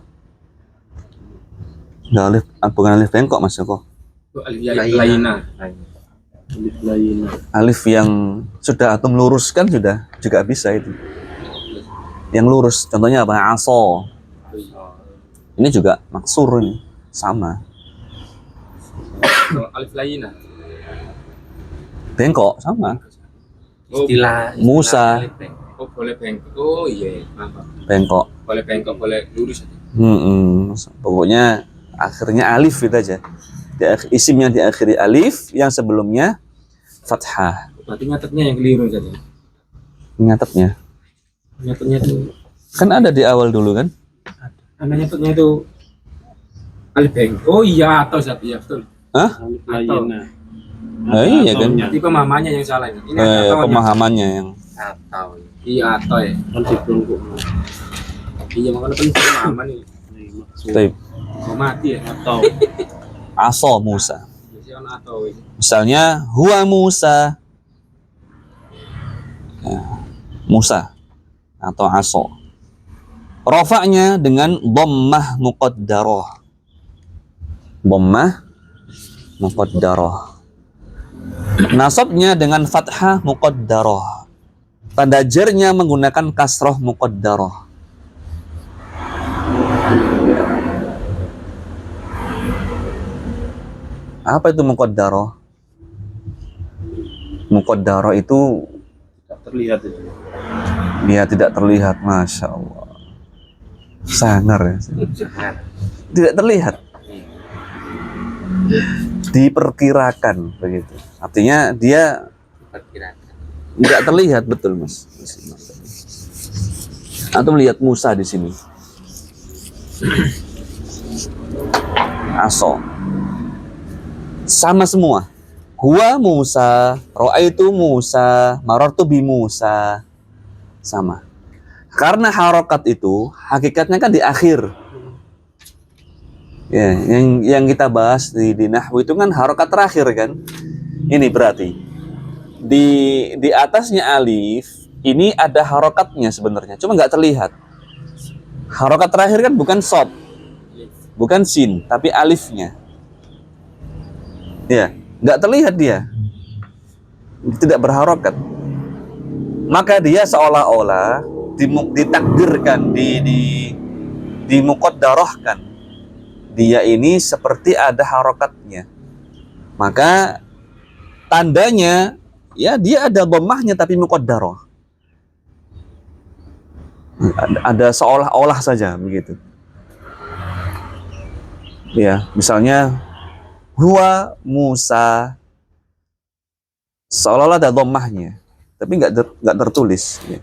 A: Nggak bukan alif bengkok, Mas Joko.
E: Itu alif laina.
C: Alif lain.
A: Alif yang sudah atom lurus kan sudah juga bisa itu. Yang lurus, contohnya apa? Aso. Ini juga maksur ini, sama.
E: Kalau alif laina.
A: Bengkok sama.
B: Istilah
A: Musa.
B: alif bengkok.
E: Oh boleh bengkok. Oh iya, maaf.
A: Bengkok.
E: Boleh bengkok, boleh lurus aja.
A: Pokoknya akhirnya alif itu aja. Isim yang diakhiri alif, yang sebelumnya fathah.
E: Berarti nyatetnya yang keliru saja.
A: Nyatetnya.
E: Nyatetnya itu,
A: Kan ada di awal dulu kan?
E: nyatetnya itu alif bengkok. Oh iya, atau satu ya betul.
A: Hah?
C: Alif
E: Atau.
C: lain.
A: Iya kan?
E: Nanti pemahamannya yang salah ini. Ini atau
A: Pemahamannya yang
B: Atau
E: iya atau ya.
C: Kan dibungkuk.
E: Iya makanya penting pemahaman ini.
A: Taib.
E: Mau mati ya.
C: Atau
A: Aso Musa.
E: Biasanya atau ini.
A: Misalnya huwa Musa. Ya, Musa atau aso. Rofa'nya dengan dhammah muqaddarah. Dhammah muqaddarah. Nasabnya dengan fathah muqaddarah. Tanda jarnya menggunakan kasroh muqaddarah. Apa itu muqaddarah? Muqaddarah itu
C: tidak terlihat itu.
A: dia tidak terlihat, Masya Allah. Sangar ya. Tidak terlihat. Diperkirakan begitu. Artinya dia
B: perkirakan.
A: tidak terlihat, betul Mas. Antum lihat Musa di sini. Aso. Sama semua. Huwa Musa, ra'aitu Musa, marartu bi Musa. Sama. Karena harokat itu hakikatnya kan di akhir. Ya, yang kita bahas di nahwu itu kan harokat terakhir kan. Ini berarti di atasnya alif ini ada harokatnya sebenarnya, cuma nggak terlihat. Harokat terakhir kan bukan shad, bukan sin, tapi alifnya. Ya, nggak terlihat dia, tidak berharokat. Maka dia seolah-olah ditakdirkan, dimuqaddarahkan. Dia ini seperti ada harokatnya. Maka tandanya ya dia ada dhammahnya tapi muqaddarah. Ada seolah-olah saja begitu. Ya, misalnya huwa Musa, seolah-olah ada dhammahnya, tapi nggak tertulis. Ya.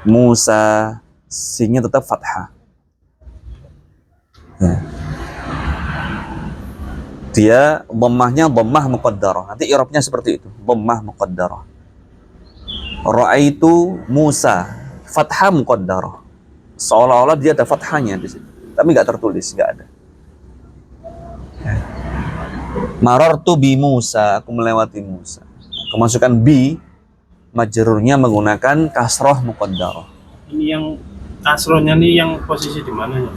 A: Musa, sinnya tetap fathah. Ya. Dia dhammahnya dhammah muqaddarah. Nanti i'rabnya seperti itu, dhammah muqaddarah. Ra'aitu Musa, fathah muqaddarah. Seolah-olah dia ada fathahnya di situ, tapi nggak tertulis, nggak ada. Marartu bi Musa, aku melewati Musa. Kemasukan bi, majrurnya menggunakan kasroh muqaddarah.
C: Ini yang kasrohnya nih yang posisi di mana ya?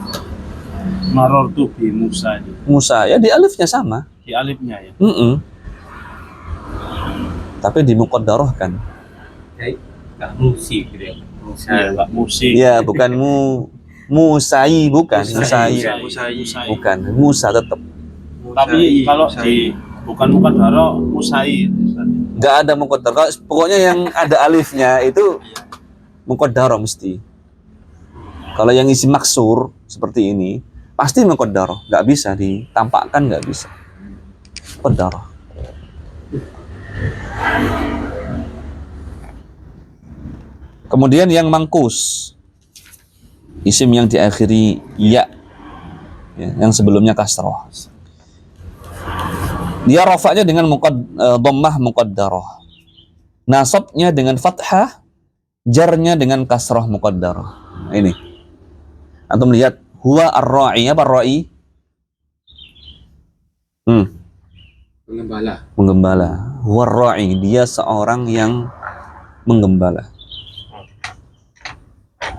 C: Marortu bi Musa ini.
A: Musa, ya di alifnya sama.
C: Di alifnya ya.
A: Tapi dimuqaddarahkan.
B: Kayak nggak musik gitu ya. Musa.
C: Iya, Pak musik.
A: Ya, bukan Musai, bukan
B: Musai.
A: Musai.
C: Musai.
A: Bukan, Musa tetap.
C: Tapi kalau di bukan daro Musai.
A: Nggak ada muqaddarah. Pokoknya yang ada alifnya itu muqaddarah mesti. Kalau yang isi maksur seperti ini, pasti muqaddarah. Nggak bisa ditampakkan, nggak bisa. Muqaddarah. Kemudian yang mangkus, isim yang diakhiri ya, yang sebelumnya kasroh. Dia rafa'nya dengan dhammah muqaddarah, nasabnya dengan fathah, jarnya dengan kasroh muqaddarah. Nah, ini antum lihat, huwa ar-ra'i. Apa ar-ra'i?
B: Pengembala.
A: Menggembala. Huwa ar-ra'i, dia seorang yang menggembala.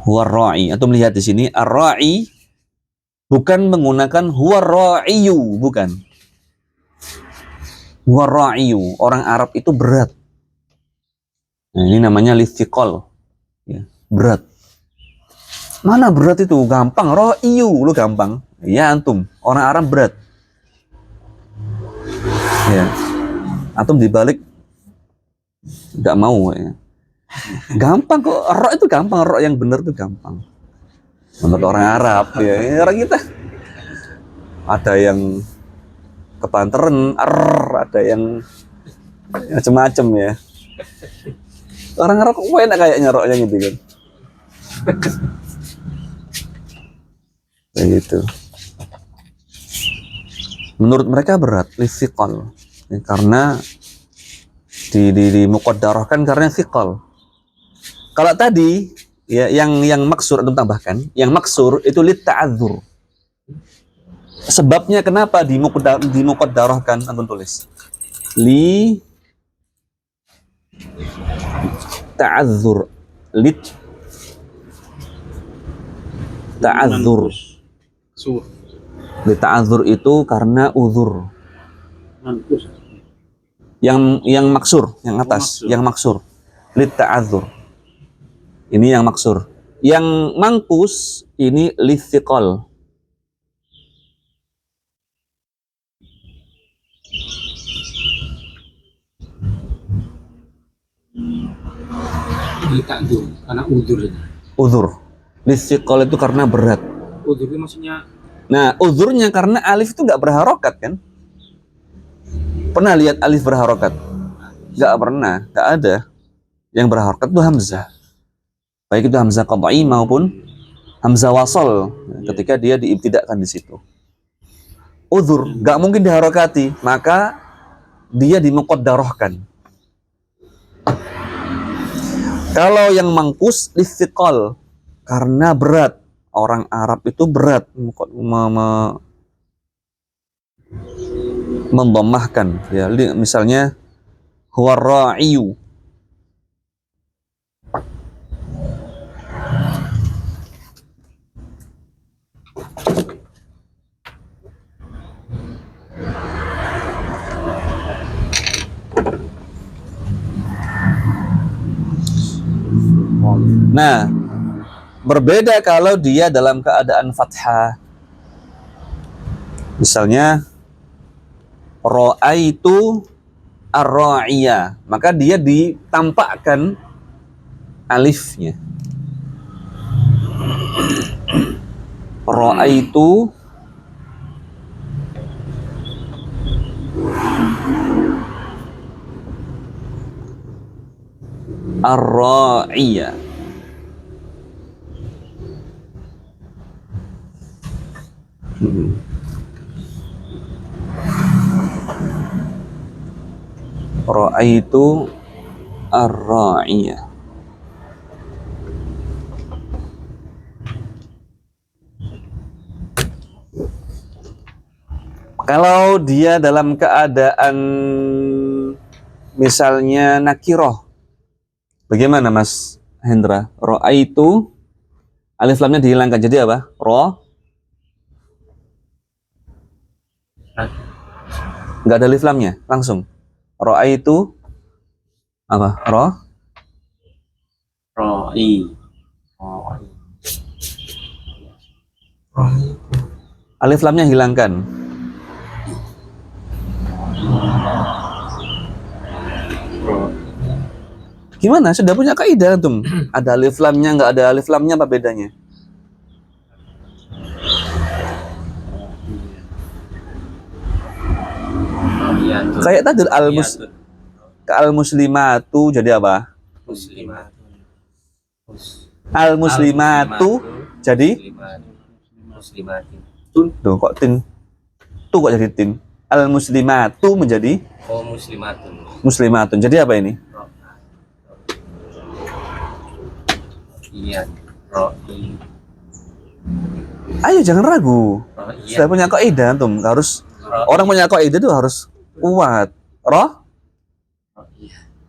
A: Huwa ar-ra'i. Antum lihat di sini, ar-ra'i bukan menggunakan huwa ar-ra'iyu, bukan. Huwa ar-ra'iyu, orang Arab itu berat. Nah, ini namanya lithiqal. Ya, berat. Mana berat itu? Gampang. Ra'iyu, lu gampang. Ya antum, orang Arab berat. Ya. Antum dibalik nggak mau ya. Gampang kok, ro itu gampang, ro yang benar itu gampang. Menurut orang Arab ya, orang kita ada yang kebanteran, ada yang macam-macam ya. Orang Arab kok enak kayaknya roknya gitu kan. Kayak gitu. Menurut mereka berat, lithiqal. Ya, karena di muqaddarahkan karena thiqal. Kalau tadi ya yang maksur untuk tambahkan, yang maksur itu litta'adzur. Sebabnya kenapa dimuqaddarahkan antum tulis. Li ta'adzur, lit ta'adzur.
C: Sur.
A: Li ta'adzur itu karena uzur.
C: Mankus.
A: Yang maksur, yang atas,
C: maksur.
A: yang maksur. Lit ta'adzur. Ini yang maksur. Yang mangkus ini lithiqal.
B: Ini tak tuh, karena udur ini.
A: Uzur. Lithiqal itu karena berat.
B: Udur itu maksudnya
A: Nah, uzurnya karena alif itu nggak berharokat kan? Pernah lihat alif berharokat? Nggak pernah, nggak ada. Yang berharokat itu hamzah. Baik itu hamzah qad'i maupun hamzah wasal ketika dia diibtidakkan di situ. Uzur nggak mungkin diharokati, maka dia dimuqaddarahkan. Kalau yang mangkus lithiqal karena berat. Orang Arab itu berat mendomahkan ya, misalnya huwa ra'iyu. Nah, berbeda kalau dia dalam keadaan fathah. Misalnya ra'aitu ar-ra'iyah, maka dia ditampakkan alifnya. Ra'aitu ar-ra'iyah. Ra'aitu ar-ra'iyah. Kalau dia dalam keadaan misalnya nakiroh, bagaimana Mas Hendra? Ro'aitu, alif lamnya dihilangkan jadi apa? Nggak ada alif lamnya, langsung. Ro'aitu apa?
B: Roi.
A: Alif lamnya hilangkan. Gimana? Sudah punya kaidah tuh. Ada alif lamnya, nggak ada alif lamnya, apa bedanya?
B: Iya tuh.
A: Kayak tadi
B: Iya tuh.
A: al-muslimatu jadi apa?
B: Muslimat.
A: Al-muslimatu jadi
B: Muslimat.
A: tuh kok tin? Tuh kok jadi tin? Al-muslimatu menjadi
B: Oh, muslimatun.
A: muslimatun. Jadi apa ini?
B: Iya. Roi.
A: Ayo jangan ragu.
B: Roi.
A: Sudah punya kaidah tuh. Harus orang punya kaidah itu harus kuat.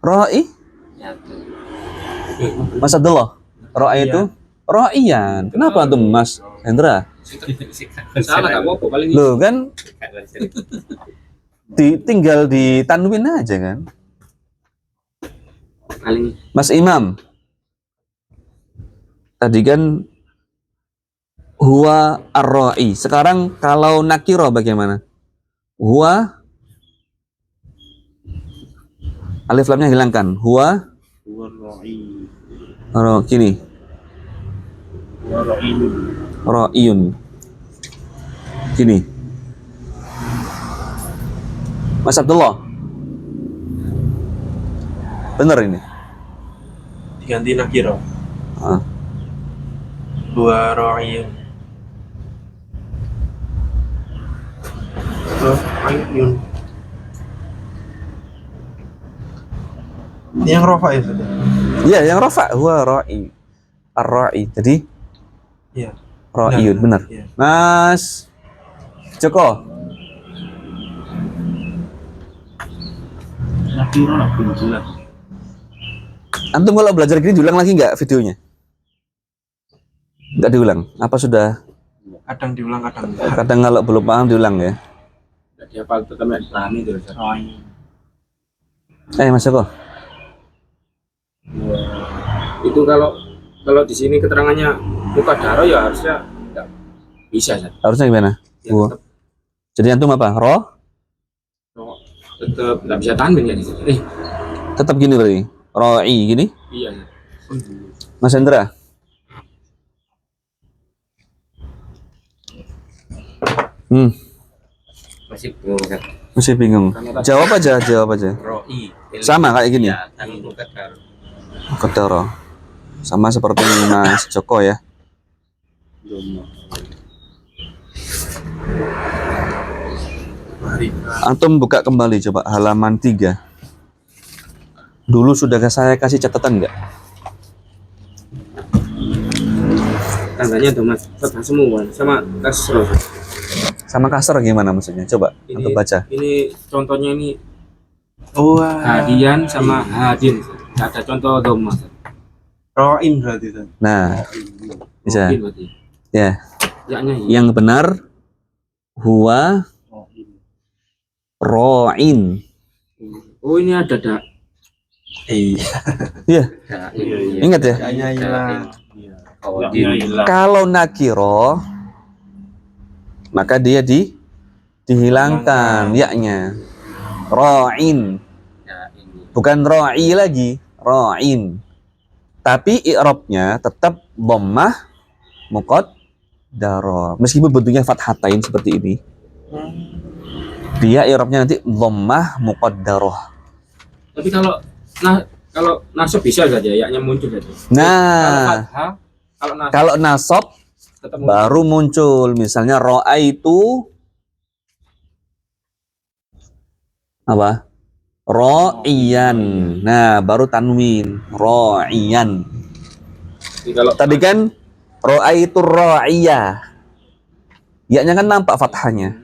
A: Ro'i,
B: Iya tuh.
A: Mas Abdullah. Ro'i itu ro'iyan. Kenapa tuh Mas Hendra?
E: Salah nggak apa-apa paling
A: Loh kan tinggal ditanwin aja kan.
E: paling
A: Mas Imam. Tadi kan huwa ar-ra'i. Sekarang kalau nakiro bagaimana? Huwa alif lamnya hilangkan. Huwa gini. Ra'iyun. Gini. Mas Abdullah. Bener ini.
D: Diganti nakiro.
A: Ah.
D: Dua ro'iyun. Ro'iyun. Ini yang rofa ya sudah.
A: Iya, yang rafa huwa ra'i. Ar-ra'i. Jadi
D: Iya.
A: ra'iyun benar.
D: Iya.
A: Mas Joko. Antum kalau belajar gini diulang lagi nggak videonya? Nggak diulang. Apa sudah?
D: Kadang diulang, kadang enggak.
A: Kadang kalau belum paham diulang ya.
E: nggak dihafal tuh kami pahami tuh.
A: Mas Joko.
E: Itu kalau di sini keterangannya muka daro ya harusnya nggak bisa Zat.
A: Harusnya gimana?
E: Ya,
A: Oh. Jadi antum apa?
E: tetap nggak bisa tanwin ya di sini.
A: Tetap gini berarti. Ra'i gini.
E: Iya. Zat.
A: Mas Hendra.
B: Masih bingung kan?
A: Masih bingung. Jawab aja.
B: Roi.
A: Sama kayak gini.
B: Ya, tangan bukat kan.
A: Ketero. Sama seperti Mas Joko ya. Antum buka kembali coba halaman 3. Dulu sudah saya kasih catatan nggak?
E: Tandanya tuh Mas, fathah semua sama kasroh.
A: Sama kasar gimana maksudnya? Coba
E: Ini
A: antum baca.
E: ini contohnya ini
D: Oh,
E: hadian sama hadin. Nggak ada contoh doma.
D: ro'in berarti itu.
A: Nah, bisa.
E: Mungkin berarti.
A: Ya,
E: Yaknya
A: yang benar huwa ra'in.
E: Oh ini ada
D: Iya.
A: Iya,
B: Iya.
A: ingat ya.
D: Kayaknya hilang.
B: Oh,
A: Kalau nakiro maka dia dihilangkan yaknya. Ra'in.
B: Ya, ini.
A: Bukan ra'i lagi, ra'in. Tapi i'rabnya tetap dhammah muqaddarah. Meskipun bentuknya fathatain seperti ini. Dia i'rabnya nanti dhammah muqaddarah.
E: tapi kalau nasab bisa saja yaknya muncul saja. Kalau
A: Nah,
E: fathah, kalau nasab
A: kalau nasab
E: tetap muncul.
A: baru muncul misalnya ra'aitu apa? Ra'iyan. Nah, baru tanwin. Ra'iyan.
E: Jadi kalau
A: Tadi kan ra'aitu ra'iyah. Ya-nya kan nampak fathahnya.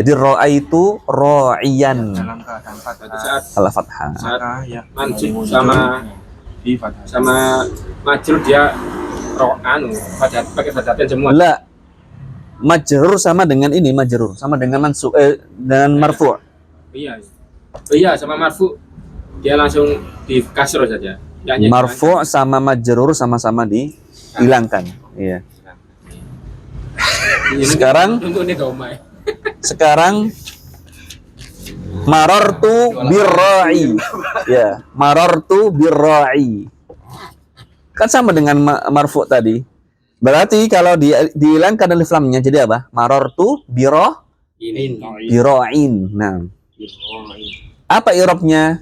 A: Jadi ra'aitu ra'iyan
D: dalam keadaan
E: Berarti
D: fathah.
E: saat
A: ala fathah.
E: saat
D: Ya.
E: mansub sama
D: Di fathah.
E: sama majrur dia pada pakai fathatan semua.
A: La majrur sama dengan ini majrur sama dengan mansub dengan marfu'.
E: Iya. Oh iya, sama marfu dia langsung di kasro saja. Ya,
A: Marfu' sama majrur sama-sama dihilangkan. Iya. Sekarang
E: untuk ini gaumai.
A: Sekarang marartu birra'i. Ya, marartu birra'i. Kan sama dengan marfu' tadi. Berarti kalau dihilangkan alif lamnya jadi apa? Marartu
E: Ini.
A: birra'in. Nah, apa i'rabnya?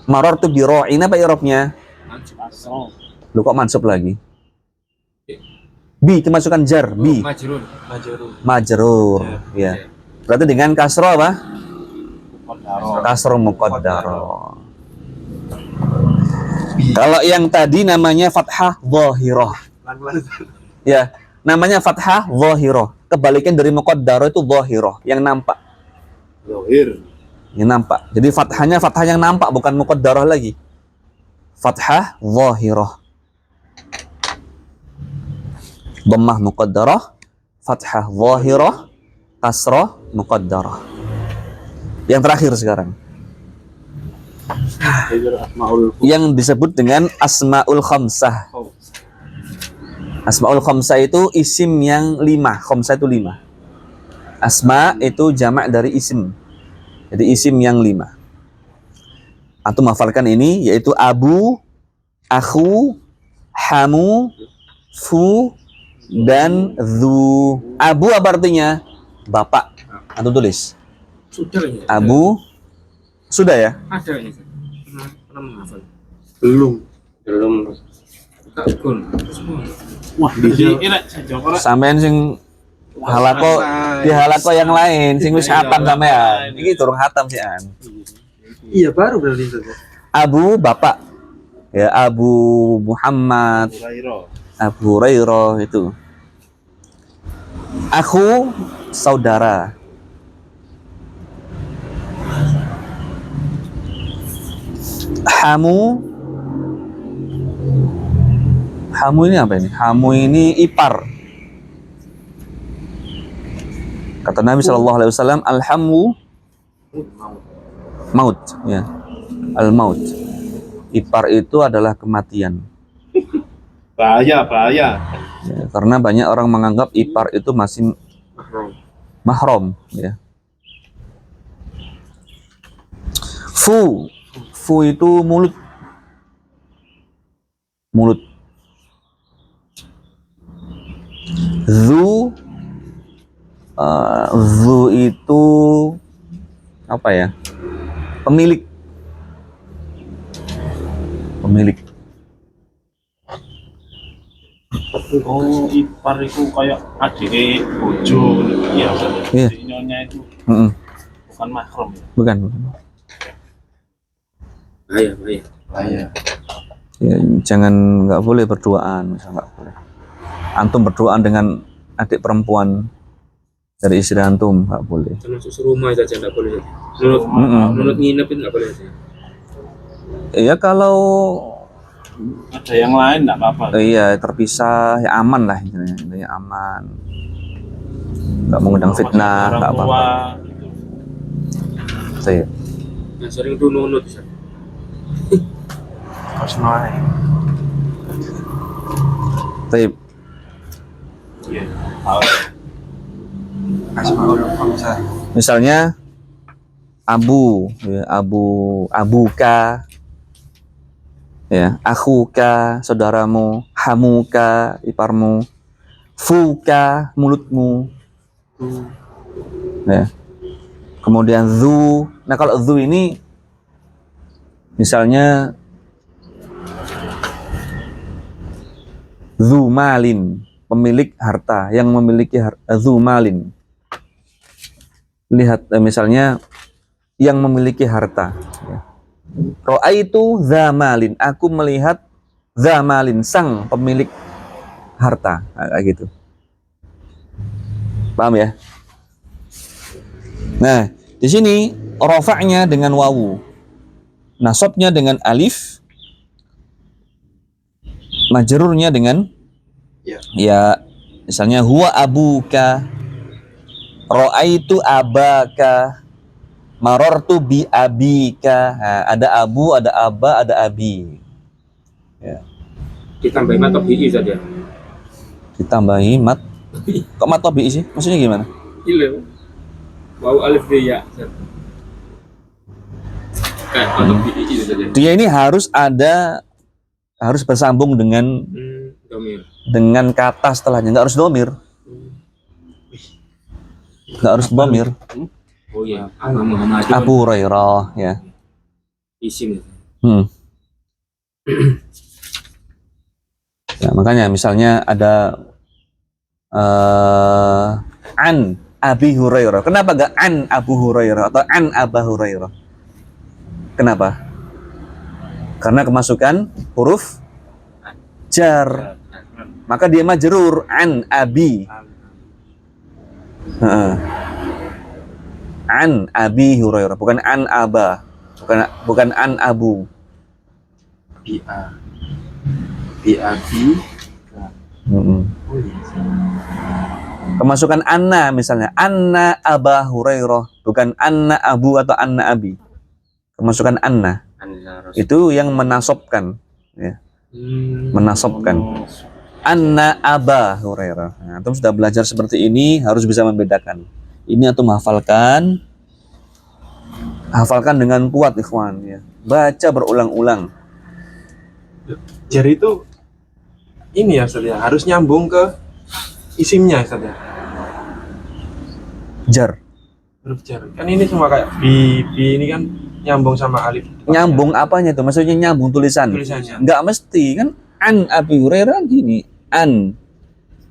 A: Marartu birra'in apa i'rabnya?
C: Asro.
A: Lu kok mansub lagi? Bi kemasukan jar, bi.
E: Majrur.
A: Majrur. Ya. Berarti dengan kasro apa?
C: Kodaro.
A: Kasro muqaddaro. Kalau yang tadi namanya fathah dhahirah. Ya, namanya fathah dhahirah. Kebalikan dari muqaddaro itu dhahirah, yang nampak. Yang nampak. Jadi fathahnya fathah yang nampak bukan muqaddarah lagi. Fathah dhahirah. Dhammah muqaddarah, fathah dhahirah, kasrah muqaddarah. Yang terakhir sekarang. Yang disebut dengan asmaul khamsah. Asmaul khamsah itu isim yang 5. Khamsah itu 5. Asma itu jamak dari isim. Jadi isim yang 5. Antum hafalkan ini yaitu abu, akhu, hamu, fu, dan dzu. Abu apa artinya? Bapak. Antum tulis.
E: Sudah ya.
A: Abu sudah ya?
E: Ada ini. Pernah menghafal.
D: Belum.
E: Takun.
C: Wah, di ini saja ora.
A: Sampean sing halako di halako yang lain sing wis hatam sampean. Iki durung hatam sih an.
D: Iya baru berarti itu.
A: Abu bapak. Ya Abu Muhammad,
C: Hurairah.
A: Abu Hurairah itu. Aku saudara. Hamu ini apa ini? Hamu ini ipar. Kata Nabi SAW, alhamu maut, ya, al maut. Ipar itu adalah kematian.
C: Bahaya.
A: Ya, karena banyak orang menganggap ipar itu masih mahram, ya. Fu itu mulut. Zu itu apa ya? Pemilik.
C: Oh, ipar itu kayak adik bojo ya.
A: Iya.
C: Nyonya itu
A: Mm-mm.
C: bukan mahram ya.
A: Bukan.
E: Bahaya.
A: Ya, jangan, nggak boleh berduaan, misal nggak boleh. Antum berduaan dengan adik perempuan dari istri antum nggak boleh.
E: Termasuk serumah saja nggak boleh. Menurut nginep itu nggak boleh.
A: Ya kalau
C: Ada yang lain enggak apa-apa.
A: iya terpisah ya aman lah intinya aman. Nggak mengundang fitnah,
C: Orang
A: nggak apa-apa.
C: tua gitu.
A: Saya
E: Nah, sering tuh nunut bisa.
A: Taib.
C: Iya.
D: Asmaul khamsah.
A: Misalnya abu, ya, abuka, ya, akhuka, saudaramu, hamuka, iparmu, fuka, mulutmu, ya. Kemudian zu. Nah kalau zu ini misalnya zu malin, pemilik harta, yang memiliki zu malin. Lihat misalnya yang memiliki harta. Ya. Ra'aitu zamalin, aku melihat zamalin, sang pemilik harta. Nah, kayak gitu. Paham ya? Nah, di sini rafa'nya dengan wawu, nasabnya dengan alif, majrurnya dengan ya. Misalnya huwa abuka, ra'aitu abaka, marartu bi abika. Nah, ada abu, ada aba, ada abi. Ya.
E: Ditambahin atau bi saja.
A: Ditambahi mat. Kok mat tobi sih? Maksudnya gimana?
E: Iya. Wow alif b ya. Kayak atau bi saja.
A: Dia ini harus bersambung dengan
E: Domir.
A: dengan kata setelahnya, nggak harus domir. Nggak harus domir.
E: Oh iya, Muhammad
A: Abu Hurairah ya.
E: isim.
A: Ya, makanya misalnya ada an Abi Hurairah. Kenapa gak an Abu Hurairah atau an Aba Hurairah? Kenapa? Karena kemasukan huruf jar. Maka dia majrur an Abi. An Abi Hurairah, bukan an Aba, bukan an Abu.
D: Bi-abi.
A: Kemasukan anna misalnya, anna Aba Hurairah, bukan anna Abu atau anna Abi. Kemasukan anna itu yang menasobkan, ya. Menasobkan. Anna Aba Hurairah. Nah, antum sudah belajar seperti ini, harus bisa membedakan. Ini antum hafalkan dengan kuat, ikhwan. Ya. Baca berulang-ulang.
D: Jar itu ini ya Ustaz ya, harus nyambung ke isimnya Ustaz ya.
A: Jar.
D: Huruf jar. Kan ini cuma kayak bi ini kan nyambung sama alif.
A: Nyambung apanya itu? Maksudnya nyambung tulisan.
D: Tulisannya.
A: Enggak mesti kan. An Abi Hurairah gini. An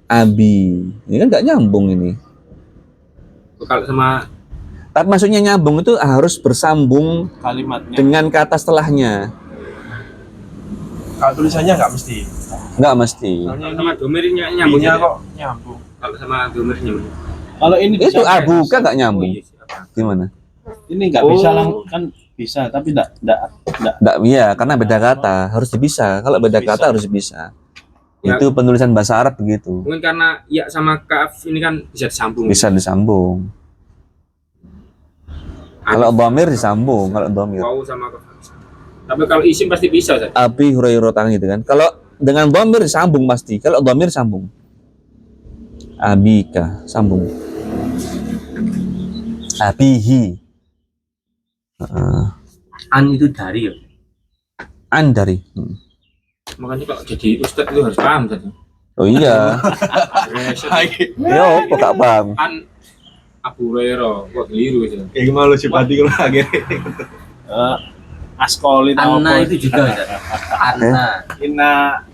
A: Abi. Ini kan enggak nyambung ini.
E: Kalau sama
A: Tapi maksudnya nyambung itu harus bersambung
C: Kalimatnya.
A: dengan kata setelahnya.
D: Kalau tulisannya nggak mesti.
A: Enggak mesti.
D: Soalnya
E: sama
D: ini
E: domirnya nyambung
D: binya
E: ya?
D: kok nyambung.
E: Kalau sama domirnya
C: Kalau ini
A: Itu
C: bisa,
A: Abu kan enggak nyambung. Gimana?
C: ini nggak bisa kan bisa, tapi enggak
A: Enggak, iya, karena beda kata, harus bisa. Kalau beda kata harus bisa.
E: Ya.
A: Itu penulisan bahasa Arab begitu.
E: Mungkin karena ya sama kaf ini kan bisa disambung.
A: Bisa disambung. Kalau dhamir disambung, kalau dhamir.
E: Wow sama kaf. Tapi kalau isim pasti bisa saja.
A: Abi Hurairah tangan gitu kan. Kalau dengan dhamir disambung pasti. Kalau dhamir sambung. Abika sambung. Abihi.
B: An itu dari ya.
A: An dari.
E: Makanya kalau jadi ustadz itu harus paham saja.
A: Oh iya. Ya apa gak paham.
E: An Abu Hurairah, kok keliru aja.
D: Kayak malu si Pati kalau akhirnya.
C: askol itu
B: Anna
C: apa?
B: itu juga ada. Anna.
C: Inna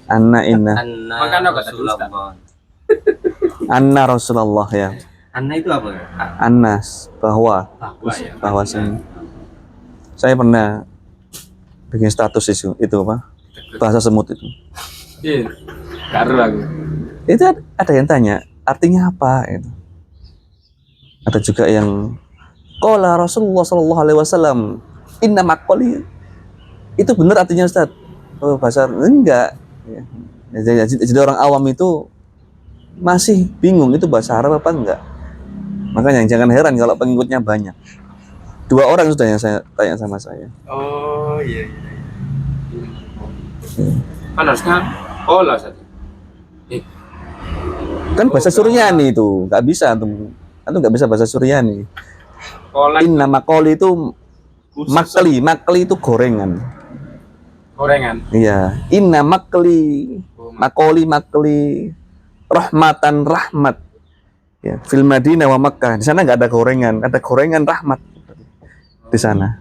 A: Anna inna.
B: Anna.
E: Makanya kata
B: Rasulullah.
A: Anna Rasulullah ya.
B: Anna itu apa?
A: Anas bahwa
B: Ya.
A: bahwasanya saya pernah bikin status itu apa? Bahasa semut itu.
E: Iya. Karu aku.
A: Itu ada yang tanya artinya apa itu. Ada juga yang qala Rasulullah sallallahu alaihi wasallam inna maqali. Itu benar artinya Ustaz? Oh, bahasa enggak. Ya. Jadi orang awam itu masih bingung itu bahasa Arab apa enggak. Makanya jangan heran kalau pengikutnya banyak. 2 orang sudah yang saya tanya sama saya.
D: Oh iya.
E: Kan harusnya olah saja.
A: Kan bahasa Suryani itu, nggak bisa antum nggak bisa bahasa Suryani.
E: Olah
A: Inna maqali itu makli itu gorengan.
E: gorengan.
A: Iya, inna makli makli rahmatan rahmat. Ya, fil Madinah wa Makkah. Di sana nggak ada gorengan, ada gorengan rahmat di sana.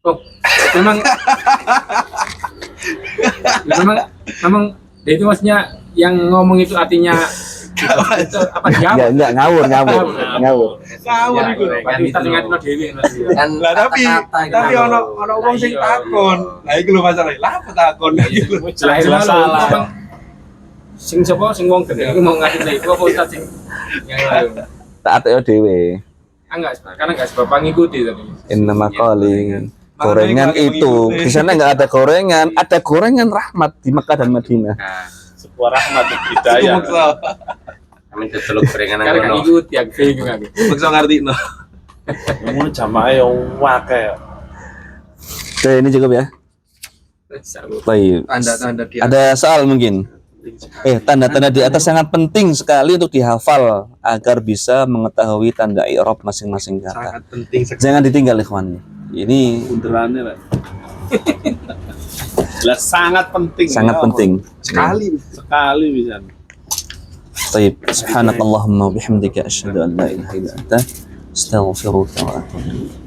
E: Oh, memang memang itu maksudnya yang ngomong itu artinya itu apa jawab?
A: Enggak ngawur.
D: Ngawur
E: Ya,
D: iku.
E: Pak Ustaz ingat no dewi.
B: Kan
D: Lah tapi ono wong sing takon. Lah iku lho masalahnya. Lah apa takon iki lho.
C: jelas salah.
E: Sing sapa sing wong gede iku mau ngasih iku apa Ustaz sing yang lain.
A: Tak ateo dhewe.
E: Enggak, karena enggak sebab ngikuti tadi.
A: Innama qali. Gorengan
D: Maknanya
A: itu
D: mengikuti.
A: di sana nggak ada gorengan, ada gorengan rahmat di Mekah dan Madinah.
B: Nah,
C: Sebuah rahmat
D: Iku
C: hidayah.
D: maksa.
B: kami celuk gorengan
E: Karena enggak
B: ngono.
E: ngikuti aku bingung aku.
D: Maksa ngerti no.
C: Ngono jamaah yang wakai.
A: Oke, ini cukup ya. Baik.
E: Tanda-tanda dia.
A: Ada soal mungkin? Tanda-tanda di atas sangat penting sekali untuk dihafal agar bisa mengetahui tanda i'rab masing-masing kata.
D: Sangat penting sekali.
A: Jangan ditinggal ikhwan. Ini
C: Bunderannya lah. Lah sangat penting.
A: sangat
C: ya,
A: penting.
D: Sekali.
C: Sekali bisa.
A: Baik, subhanakallahumma wa bihamdika asyhadu an la ilaha illa anta astaghfiruka wa atubu ilaik.